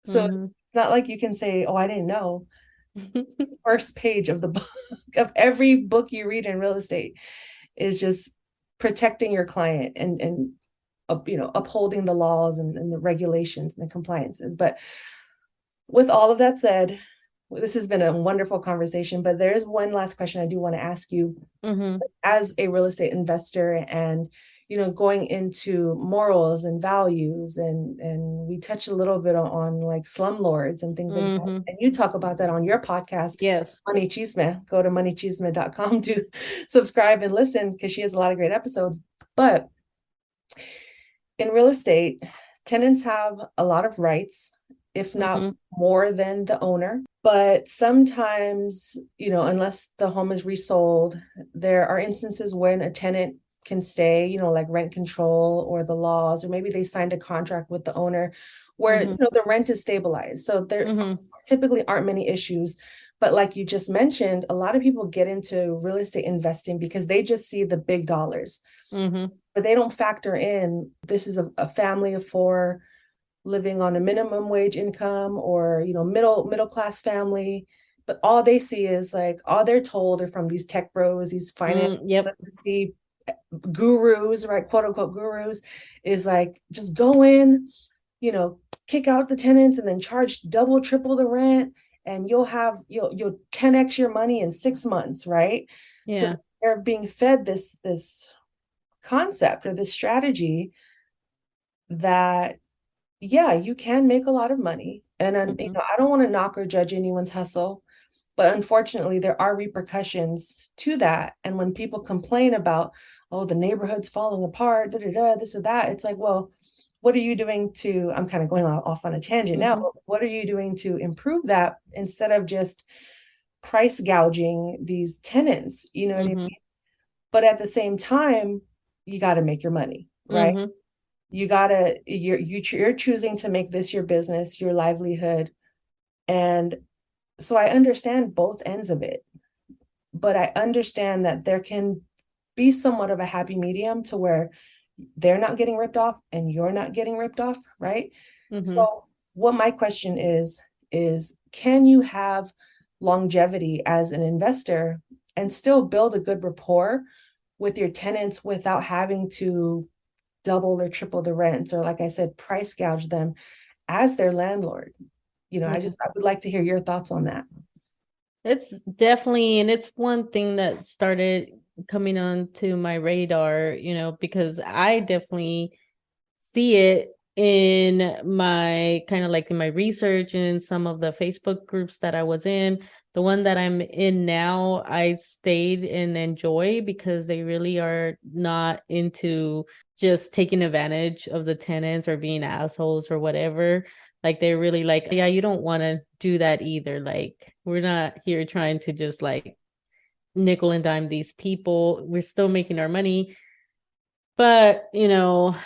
So it's Mm-hmm. not like you can say, "Oh, I didn't know." First page of the book of every book you read in real estate is just protecting your client and upholding the laws and the regulations and the compliances. But with all of that said, this has been a wonderful conversation, but there is one last question I do want to ask you. Mm-hmm. As a real estate investor, and going into morals and values, and we touch a little bit on like slumlords and things like that, Mm-hmm. and you talk about that on your podcast, Yes. MoneyChisme. Go to moneychisme.com to subscribe and listen, because she has a lot of great episodes. But in real estate, tenants have a lot of rights, if not Mm-hmm. more than the owner. But sometimes, unless the home is resold, there are instances when a tenant can stay, like rent control or the laws, or maybe they signed a contract with the owner where, Mm-hmm. the rent is stabilized. So there Mm-hmm. typically aren't many issues. But like you just mentioned, a lot of people get into real estate investing because they just see the big dollars, Mm-hmm. but they don't factor in this is a family of four living on a minimum wage income, or middle class family. But all they see is like all they're told are from these tech bros, these finance Yep. literacy gurus, right, quote unquote gurus, is like just go in, you know kick out the tenants and then charge double triple the rent, and you'll 10x your money in 6 months, right? So Yeah. they're being fed this concept or this strategy that, yeah, you can make a lot of money. And then, Mm-hmm. I don't want to knock or judge anyone's hustle, but unfortunately, there are repercussions to that. And when people complain about, oh, the neighborhood's falling apart, da da da, this or that, it's like, well, what are you doing to? I'm kind of going off on a tangent now. Mm-hmm. But what are you doing to improve that instead of just price gouging these tenants? You know what I mean? Mm-hmm. But at the same time, you got to make your money, right? Mm-hmm. You're choosing to make this your business, your livelihood. And so I understand both ends of it. but I understand that there can be somewhat of a happy medium to where they're not getting ripped off and you're not getting ripped off, right? Mm-hmm. So what my question is can you have longevity as an investor and still build a good rapport with your tenants without having to double or triple the rents, or like I said, price gouge them as their landlord? I would like to hear your thoughts on that. It's definitely, and it's one thing that started coming onto my radar, because I definitely see it in my kind of like in my research and some of the Facebook groups that I was in. The one that I'm in now, I stayed and enjoy because they really are not into just taking advantage of the tenants or being assholes or whatever. Like they're really like, yeah, you don't want to do that either. Like we're not here trying to just like nickel and dime these people. We're still making our money, but don't,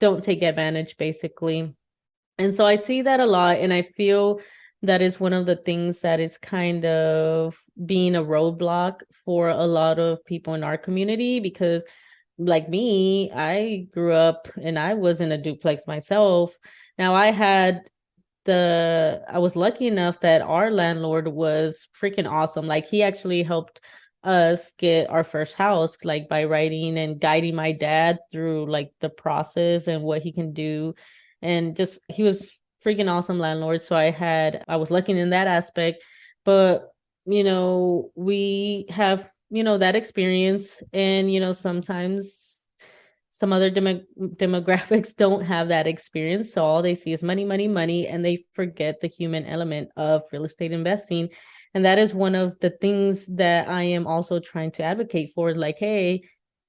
don't take advantage basically. And so I see that a lot, and I feel that is one of the things that is kind of being a roadblock for a lot of people in our community because like me, I grew up and I was in a duplex myself. Now I was lucky enough that our landlord was freaking awesome. Like he actually helped us get our first house, like by writing and guiding my dad through like the process and what he can do. And just he was freaking awesome landlord. So I was lucky in that aspect. But we have, that experience and sometimes some other demographics don't have that experience. So all they see is money, money, money, and they forget the human element of real estate investing. And that is one of the things that I am also trying to advocate for. Like, hey,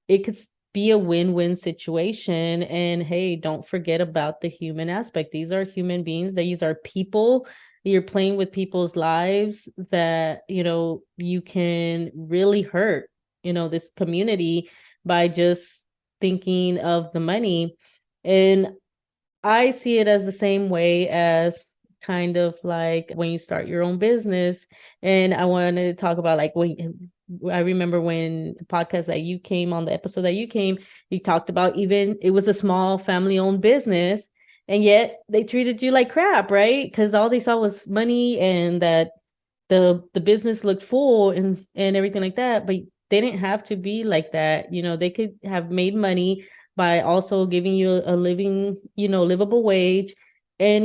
it could be a win-win situation. And hey, don't forget about the human aspect. These are human beings, these are people. You're playing with people's lives that, you can really hurt, this community by just thinking of the money. And I see it as the same way as kind of like when you start your own business. And I wanted to talk about like when I remember when the podcast that you came on, the episode that you came, you talked about even it was a small family owned business and yet they treated you like crap, right? Because all they saw was money and that the business looked full and everything like that, but they didn't have to be like that. They could have made money by also giving you a living, livable wage and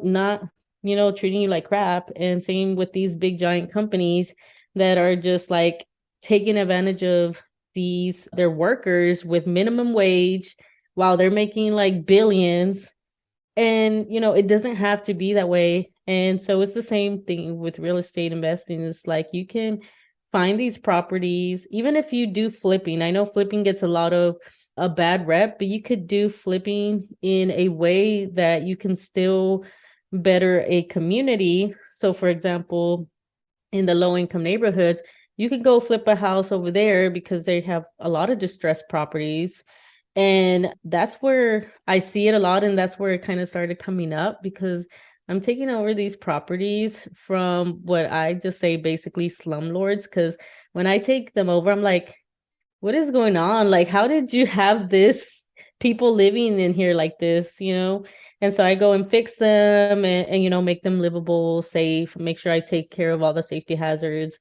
not treating you like crap. And same with these big giant companies that are just like taking advantage of their workers with minimum wage while they're making like billions. And it doesn't have to be that way. And so it's the same thing with real estate investing. It's like you can find these properties even if you do flipping. I know flipping gets a lot of a bad rep, but you could do flipping in a way that you can still better a community. So for example, in the low income neighborhoods, you could go flip a house over there because they have a lot of distressed properties. And that's where I see it a lot. And that's where it kind of started coming up because I'm taking over these properties from what I just say basically slumlords. Because when I take them over, I'm like, what is going on? Like, how did you have this people living in here like this, And so I go and fix them and make them livable, safe, make sure I take care of all the safety hazards.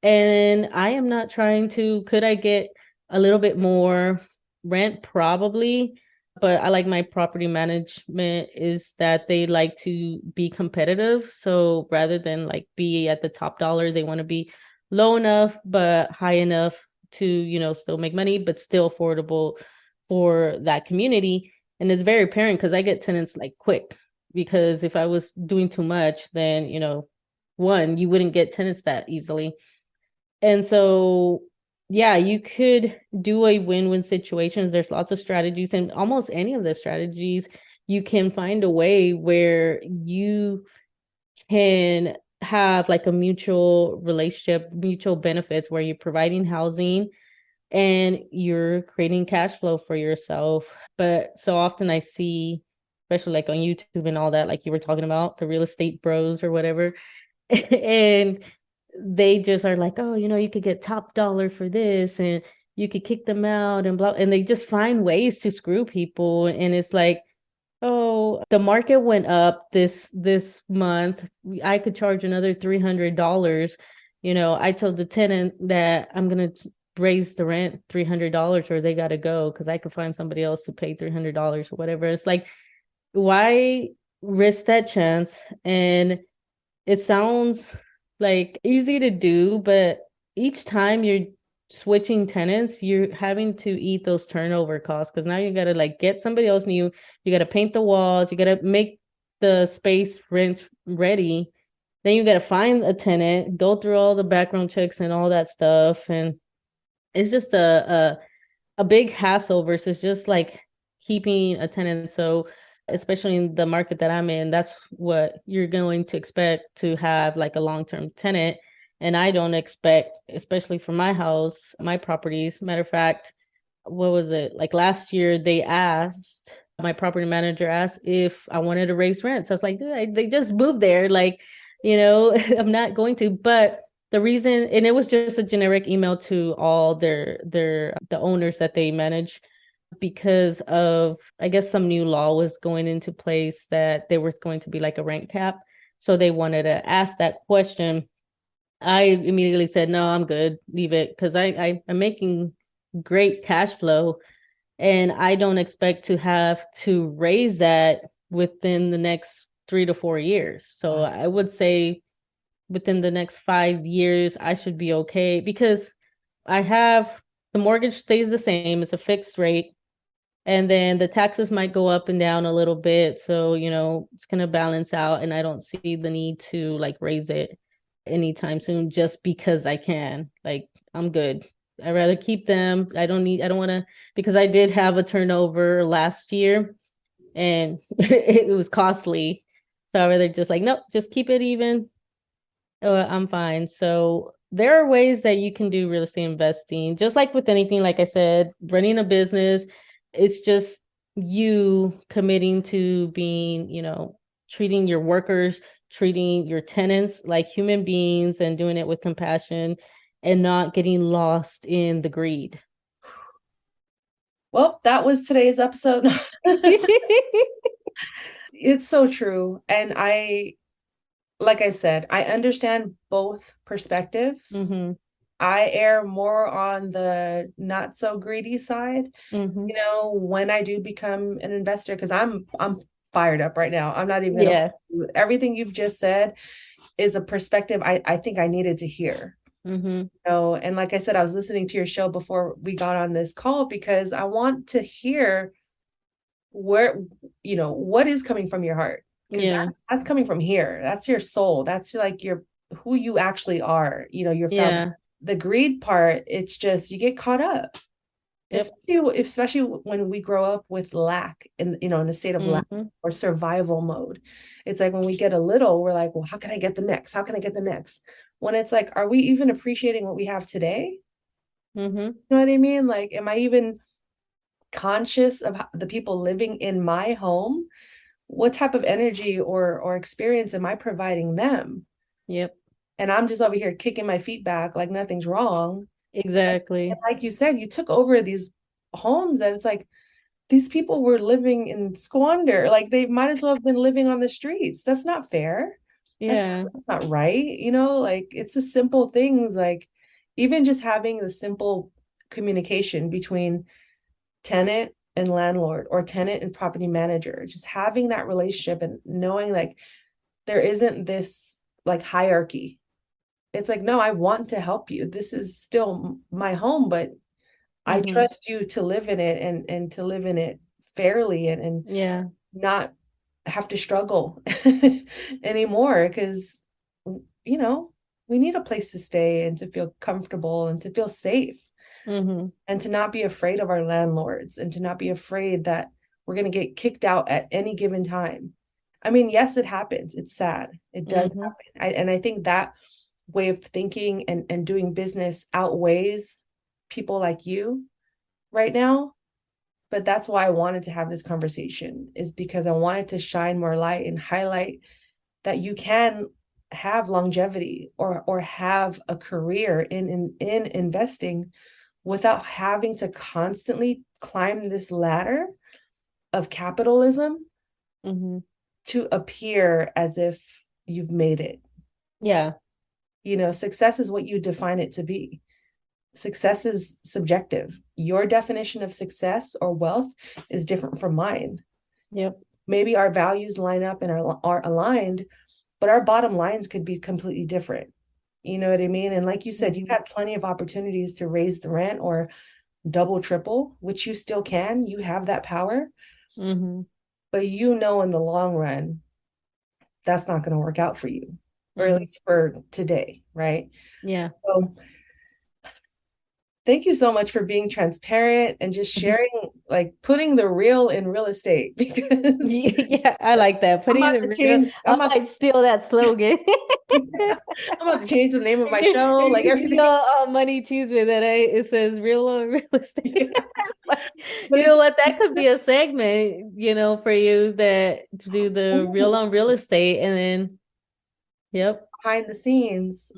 And I am not trying to, could I get a little bit more rent? Probably. But I like my property management is that they like to be competitive. So rather than like be at the top dollar, they want to be low enough, but high enough to, still make money, but still affordable for that community. And it's very apparent because I get tenants like quick, because if I was doing too much, then, one, you wouldn't get tenants that easily. And so, yeah, you could do a win-win situations. There's lots of strategies, and almost any of the strategies, you can find a way where you can have like a mutual relationship, mutual benefits where you're providing housing and you're creating cash flow for yourself. But so often I see, especially like on YouTube and all that, like you were talking about, the real estate bros or whatever, and they just are like, oh, you could get top dollar for this and you could kick them out and blah. And they just find ways to screw people. And it's like, oh, the market went up this month. I could charge another $300. I told the tenant that I'm gonna raise the rent $300 or they gotta go because I could find somebody else to pay $300 or whatever. It's like, why risk that chance? And it sounds like easy to do, but each time you're switching tenants, you're having to eat those turnover costs because now you got to like get somebody else new. You got to paint the walls. You got to make the space rent ready. Then you got to find a tenant, go through all the background checks and all that stuff. And it's just a big hassle versus just like keeping a tenant. So especially in the market that I'm in, that's what you're going to expect to have like a long-term tenant. And I don't expect, especially for my house, my properties. Matter of fact, what was it? Like last year, my property manager asked if I wanted to raise rents. I was like, they just moved there. Like, I'm not going to. But the reason, and it was just a generic email to all the owners that they manage because of, I guess, some new law was going into place that there was going to be like a rent cap. So they wanted to ask that question. I immediately said, no, I'm good. Leave it. Because I'm making great cash flow and I don't expect to have to raise that within the next 3 to 4 years. So I would say within the next 5 years, I should be okay because the mortgage stays the same. It's a fixed rate. And then the taxes might go up and down a little bit. So, it's going to balance out. And I don't see the need to like raise it anytime soon just because I can. Like, I'm good. I'd rather keep them. I don't want to, because I did have a turnover last year and it was costly. So I'd rather just like, nope, just keep it even. I'm fine. So there are ways that you can do real estate investing, just like with anything, like I said, running a business. It's just you committing to being, treating your workers, treating your tenants like human beings and doing it with compassion and not getting lost in the greed. Well, that was today's episode. It's so true. And like I said, I understand both perspectives. Mm-hmm. I err more on the not so greedy side, Mm-hmm. when I do become an investor, because I'm fired up right now. I'm not even Yeah. Everything you've just said is a perspective I think I needed to hear. Mm-hmm. And like I said, I was listening to your show before we got on this call because I want to hear where, what is coming from your heart. Because Yeah. that's coming from here. That's your soul. That's like who you actually are, your family. Yeah. The greed part, it's just you get caught up. Yep. Especially when we grow up with lack in a state of lack Mm-hmm. or survival mode. It's like when we get a little, we're like, well, how can I get the next? How can I get the next? When it's like, are we even appreciating what we have today? Mm-hmm. You know what I mean? Like, am I even conscious of the people living in my home? What type of energy or experience am I providing them? Yep. And I'm just over here kicking my feet back like nothing's wrong. Exactly. And like you said, you took over these homes that it's like these people were living in squander. Like they might as well have been living on the streets. That's not fair. Yeah. That's not right. Like it's the simple things, like even just having the simple communication between tenant and landlord or tenant and property manager, just having that relationship and knowing like there isn't this like hierarchy. It's like, no, I want to help you. This is still my home, but I Mm-hmm. trust you to live in it and to live in it fairly and Yeah. not have to struggle anymore because we need a place to stay and to feel comfortable and to feel safe Mm-hmm. and to not be afraid of our landlords and to not be afraid that we're going to get kicked out at any given time. I mean, yes, it happens. It's sad. It does Mm-hmm. happen. And I think that way of thinking and doing business outweighs people like you right now. But that's why I wanted to have this conversation, is because I wanted to shine more light and highlight that you can have longevity or have a career in investing without having to constantly climb this ladder of capitalism to appear as if you've made it. Yeah. Success is what you define it to be. Success is subjective. Your definition of success or wealth is different from mine. Yep. Maybe our values line up and are aligned, but our bottom lines could be completely different. You know what I mean? And like you said, you've had plenty of opportunities to raise the rent or double, triple, which you still can. You have that power. But in the long run, that's not going to work out for you, or at least for today, right? Yeah. So thank you so much for being transparent and just sharing, like putting the real in real estate, because yeah, I like that. Putting the real, I might steal that slogan. I'm about to change the name of my show. Like everything. MoneyChisme that it says real on real estate. You know what? That could be a segment, for you to do the real on real estate, and then, yep, behind the scenes.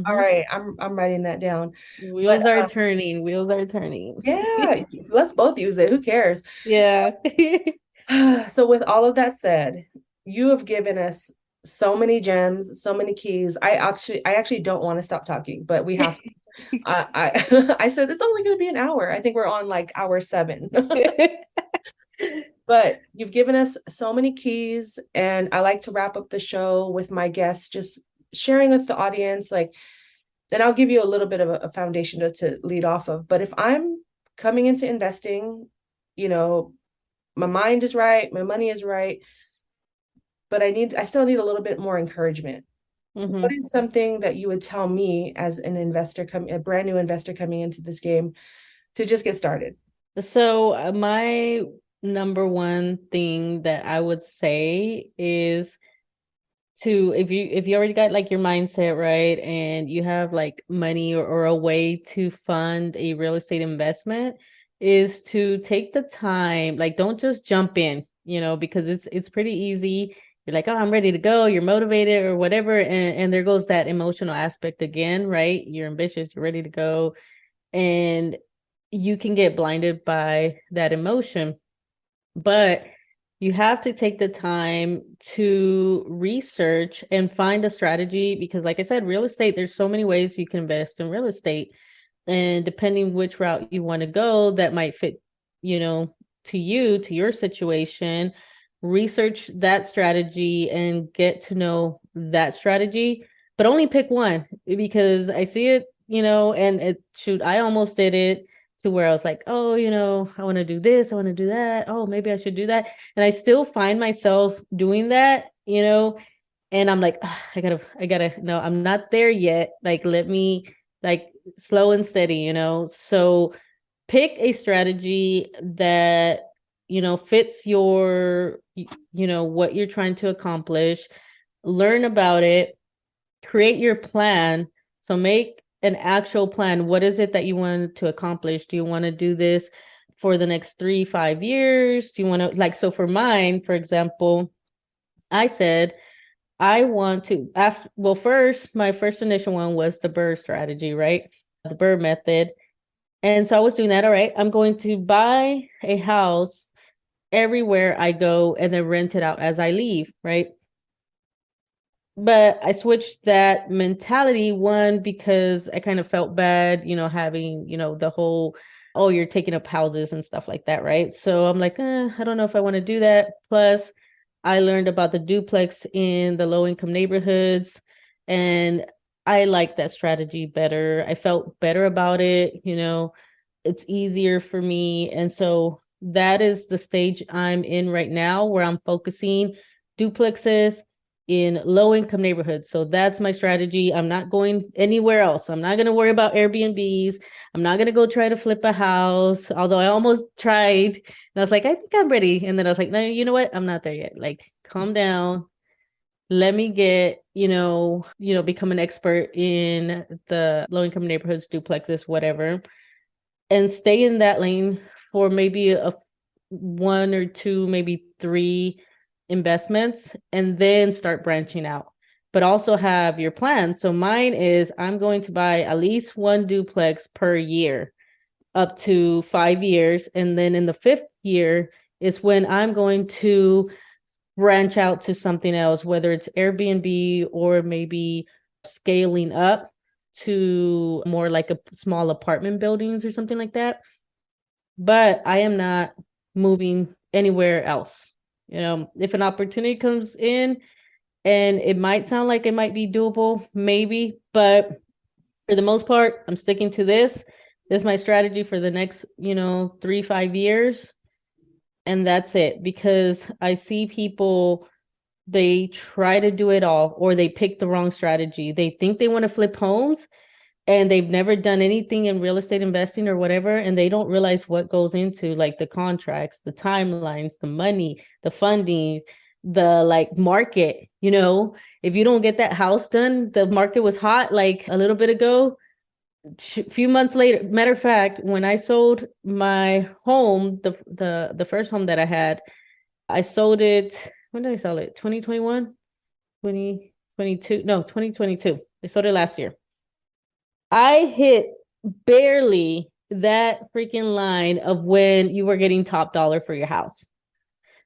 All right, I'm writing that down. Wheels are turning. Wheels are turning. Yeah, let's both use it. Who cares? Yeah. So with all of that said, you have given us so many gems, so many keys. I actually don't want to stop talking, but we have to. I said it's only going to be an hour. I think we're on like hour 7. But you've given us so many keys, and I like to wrap up the show with my guests just sharing with the audience, like, then I'll give you a little bit of a foundation to lead off of. But if I'm coming into investing, my mind is right, my money is right, but I still need a little bit more encouragement. What is something that you would tell me as an investor, a brand new investor coming into this game, to just get started? So my number one thing that I would say is if you already got like your mindset right, and you have like money or a way to fund a real estate investment, is to take the time. Like, don't just jump in, because it's pretty easy. You're like, oh, I'm ready to go. You're motivated or whatever. And there goes that emotional aspect again, right? You're ambitious, you're ready to go. And you can get blinded by that emotion. But you have to take the time to research and find a strategy, because like I said, real estate, there's so many ways you can invest in real estate. And depending which route you want to go, that might fit, to your situation. Research that strategy and get to know that strategy, but only pick one, because I see it, and I almost did it to where I was like, oh, I want to do this, I want to do that. Oh, maybe I should do that. And I still find myself doing that, and I'm like, I gotta, no, I'm not there yet. Like, let me like slow and steady, So pick a strategy that, fits your, what you're trying to accomplish, learn about it, create your plan. So make an actual plan. What is it that you want to accomplish? Do you want to do this for the next 3-5 years? Do you want to, so for mine, for example, I said, I want to, first, my first initial one was the BRRRR strategy, right? The BRRRR method. And so I was doing that. All right, I'm going to buy a house everywhere I go and then rent it out as I leave, right? But I switched that mentality, one, because I kind of felt bad, having, the whole, oh, you're taking up houses and stuff like that, right? So I'm like, I don't know if I want to do that. Plus, I learned about the duplex in the low-income neighborhoods, and I like that strategy better. I felt better about it, it's easier for me. And so that is the stage I'm in right now, where I'm focusing duplexes in low-income neighborhoods. So that's my strategy. I'm not going anywhere else. I'm not going to worry about Airbnbs. I'm not going to go try to flip a house, although I almost tried. And I was like, I think I'm ready. And then I was like, no, you know what? I'm not there yet. Like, calm down. Let me get, become an expert in the low-income neighborhoods, duplexes, whatever, and stay in that lane for maybe 1 or 2, maybe 3 investments, and then start branching out. but also have your plan. So mine is I'm going to buy at least one duplex per year, up to 5 years. And then in the 5th year is when I'm going to branch out to something else, whether it's Airbnb or maybe scaling up to more like a small apartment buildings or something like that. But I am not moving anywhere else. If an opportunity comes in and it might sound like it might be doable, maybe, but for the most part, I'm sticking to this. This is my strategy for the next, 3-5 years. And that's it, because I see people, they try to do it all, or they pick the wrong strategy. They think they want to flip homes and they've never done anything in real estate investing or whatever. And they don't realize what goes into like the contracts, the timelines, the money, the funding, the like market. If you don't get that house done, the market was hot like a little bit ago. Few months later, matter of fact, when I sold my home, the first home that I had, I sold it. When did I sell it? 2021, 2022? No, 2022. I sold it last year. I hit barely that freaking line of when you were getting top dollar for your house,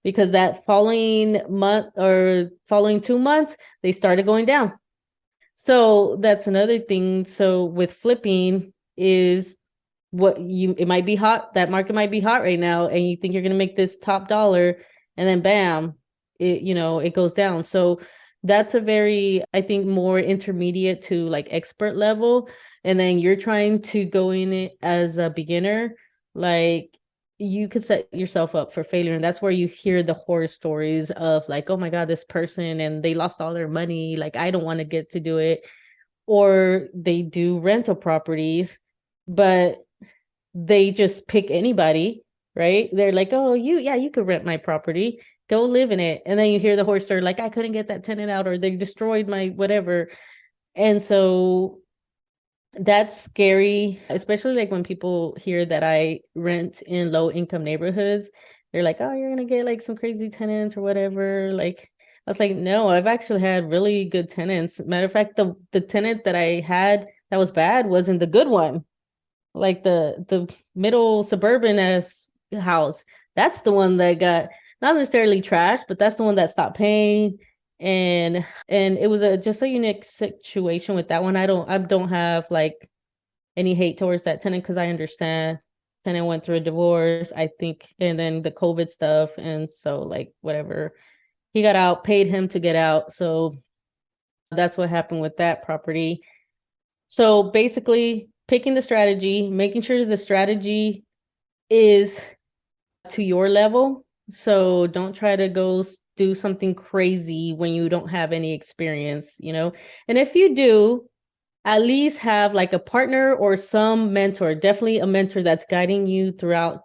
because that following month or following 2 months, they started going down. So that's another thing. So with flipping is it might be hot. That market might be hot right now, and you think you're going to make this top dollar, and then bam, it goes down. So that's a very, I think, more intermediate to like expert level. And then you're trying to go in it as a beginner, like you could set yourself up for failure. And that's where you hear the horror stories of like, oh my God, this person, and they lost all their money. Like, I don't want to get to do it. Or they do rental properties, but they just pick anybody, right? They're like, oh, you could rent my property, go live in it. And then you hear the horror story, like, I couldn't get that tenant out, or they destroyed my whatever. And so that's scary, especially like when people hear that I rent in low income neighborhoods. They're like, oh, you're gonna get like some crazy tenants or whatever. Like, I was like, no, I've actually had really good tenants. Matter of fact, the tenant that I had that was bad wasn't the good one. Like the middle suburban as house. That's the one that got not necessarily trashed, but that's the one that stopped paying. And it was just a unique situation with that one. I don't have like any hate towards that tenant, because I understand tenant went through a divorce, I think, and then the COVID stuff. And so like whatever, he got out, paid him to get out. So that's what happened with that property. So basically picking the strategy, making sure the strategy is to your level. So don't try to go do something crazy when you don't have any experience, And if you do, at least have like a partner or some mentor, definitely a mentor that's guiding you throughout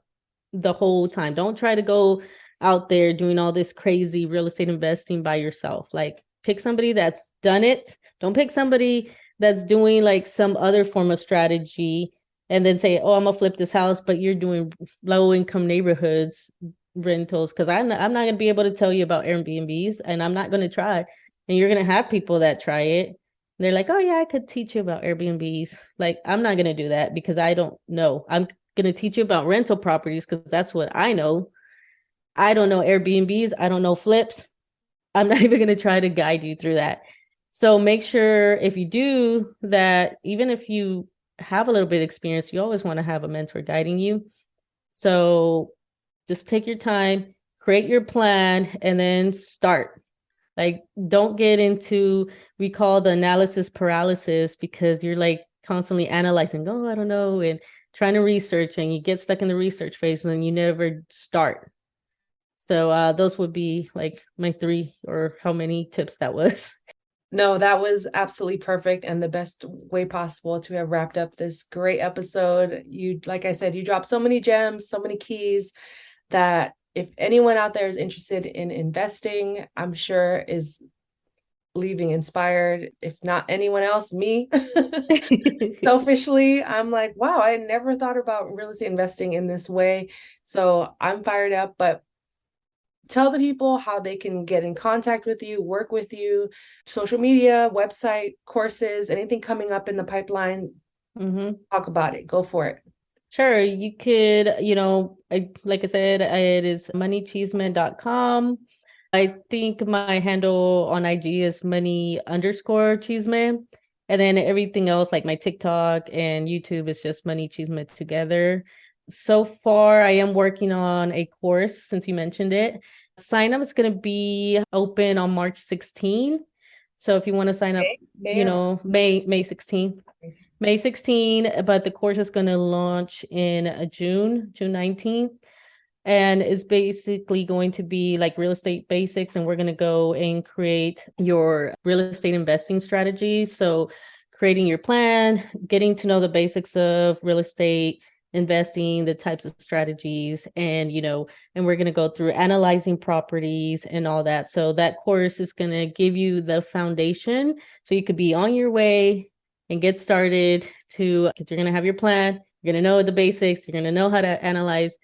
the whole time. Don't try to go out there doing all this crazy real estate investing by yourself. Like, pick somebody that's done it. Don't pick somebody that's doing like some other form of strategy and then say, oh, I'm gonna flip this house, but you're doing low income neighborhoods rentals. Because I'm not going to be able to tell you about Airbnbs, and I'm not going to try. And you're going to have people that try it. They're like, oh yeah, I could teach you about Airbnbs. Like, I'm not going to do that, because I don't know. I'm going to teach you about rental properties, because that's what I know. I don't know Airbnbs. I don't know flips. I'm not even going to try to guide you through that. So make sure if you do that, even if you have a little bit of experience, you always want to have a mentor guiding you. So just take your time, create your plan, and then start. Like, don't get into, we call the analysis paralysis, because you're like constantly analyzing, oh, I don't know, and trying to research, and you get stuck in the research phase and you never start. So those would be like my 3 or how many tips that was. No, that was absolutely perfect, and the best way possible to have wrapped up this great episode. You, like I said, you dropped so many gems, so many keys that if anyone out there is interested in investing, I'm sure is leaving inspired. If not anyone else, me. Selfishly, I'm like, wow, I never thought about real estate investing in this way. So I'm fired up. But tell the people how they can get in contact with you, work with you, social media, website, courses, anything coming up in the pipeline. Talk about it. Go for it. Sure. You could, like I said, it is MoneyChisme.com. I think my handle on IG is money_chisme. And then everything else, like my TikTok and YouTube, is just MoneyChisme together. So far, I am working on a course, since you mentioned it. Sign up is going to be open on March 16. So if you want to sign up, May 16. May 16, but the course is going to launch in June 19th. And it's basically going to be like real estate basics. And we're going to go and create your real estate investing strategy. So creating your plan, getting to know the basics of real estate investing, the types of strategies, and we're going to go through analyzing properties and all that. So that course is going to give you the foundation so you could be on your way and get started because you're going to have your plan, you're going to know the basics, you're going to know how to analyze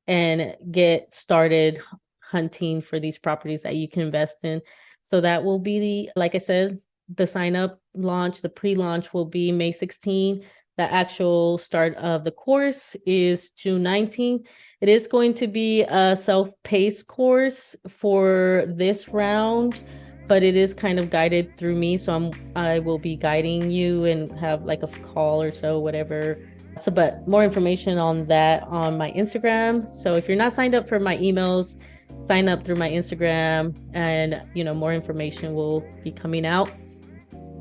and get started hunting for these properties that you can invest in. So that will be like I said, the sign up launch, the pre-launch will be May 16. The actual start of the course is June 19th. It is going to be a self-paced course for this round, but it is kind of guided through me. So I will be guiding you and have like a call or so, whatever. So, but more information on that on my Instagram. So if you're not signed up for my emails, sign up through my Instagram, and more information will be coming out.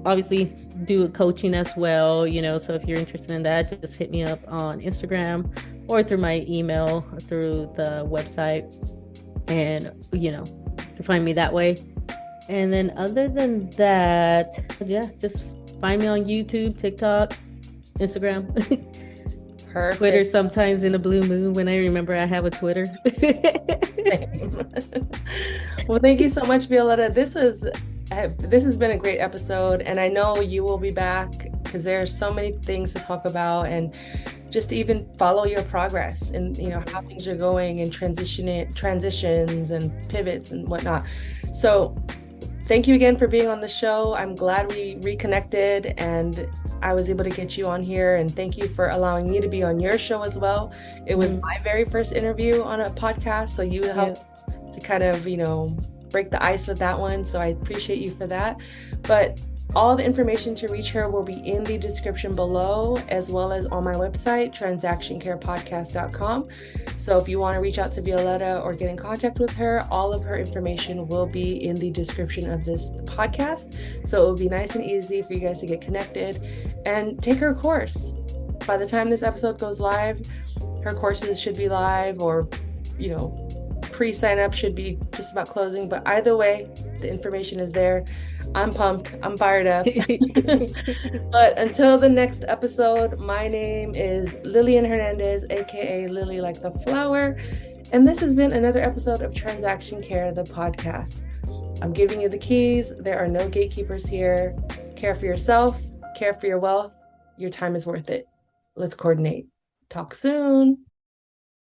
Obviously, do coaching as well, so if you're interested in that, just hit me up on Instagram or through my email or through the website, and you can find me that way. And then other than that, just find me on YouTube, TikTok, Instagram. Perfect. Twitter sometimes in a blue moon when I remember I have a Twitter. Well, thank you so much, Violeta. This has been a great episode, and I know you will be back because there are so many things to talk about, and just to even follow your progress and how things are going and transitions and pivots and whatnot. So thank you again for being on the show. I'm glad we reconnected and I was able to get you on here, and thank you for allowing me to be on your show as well. It was my very first interview on a podcast, so you helped to kind of break the ice with that one, so I appreciate you for that. But all the information to reach her will be in the description below, as well as on my website, transactioncarepodcast.com. So if you want to reach out to Violeta or get in contact with her, all of her information will be in the description of this podcast. So it will be nice and easy for you guys to get connected and take her course. By the time this episode goes live, her courses should be live, or pre-sign up should be just about closing, but either way, the information is there. I'm pumped. I'm fired up. But until the next episode, my name is Lillian Hernandez, aka Lily like the flower, and this has been another episode of Transaction Care, the podcast. I'm giving you the keys. There are no gatekeepers here. Care for yourself, care for your wealth. Your time is worth it. Let's coordinate. Talk soon.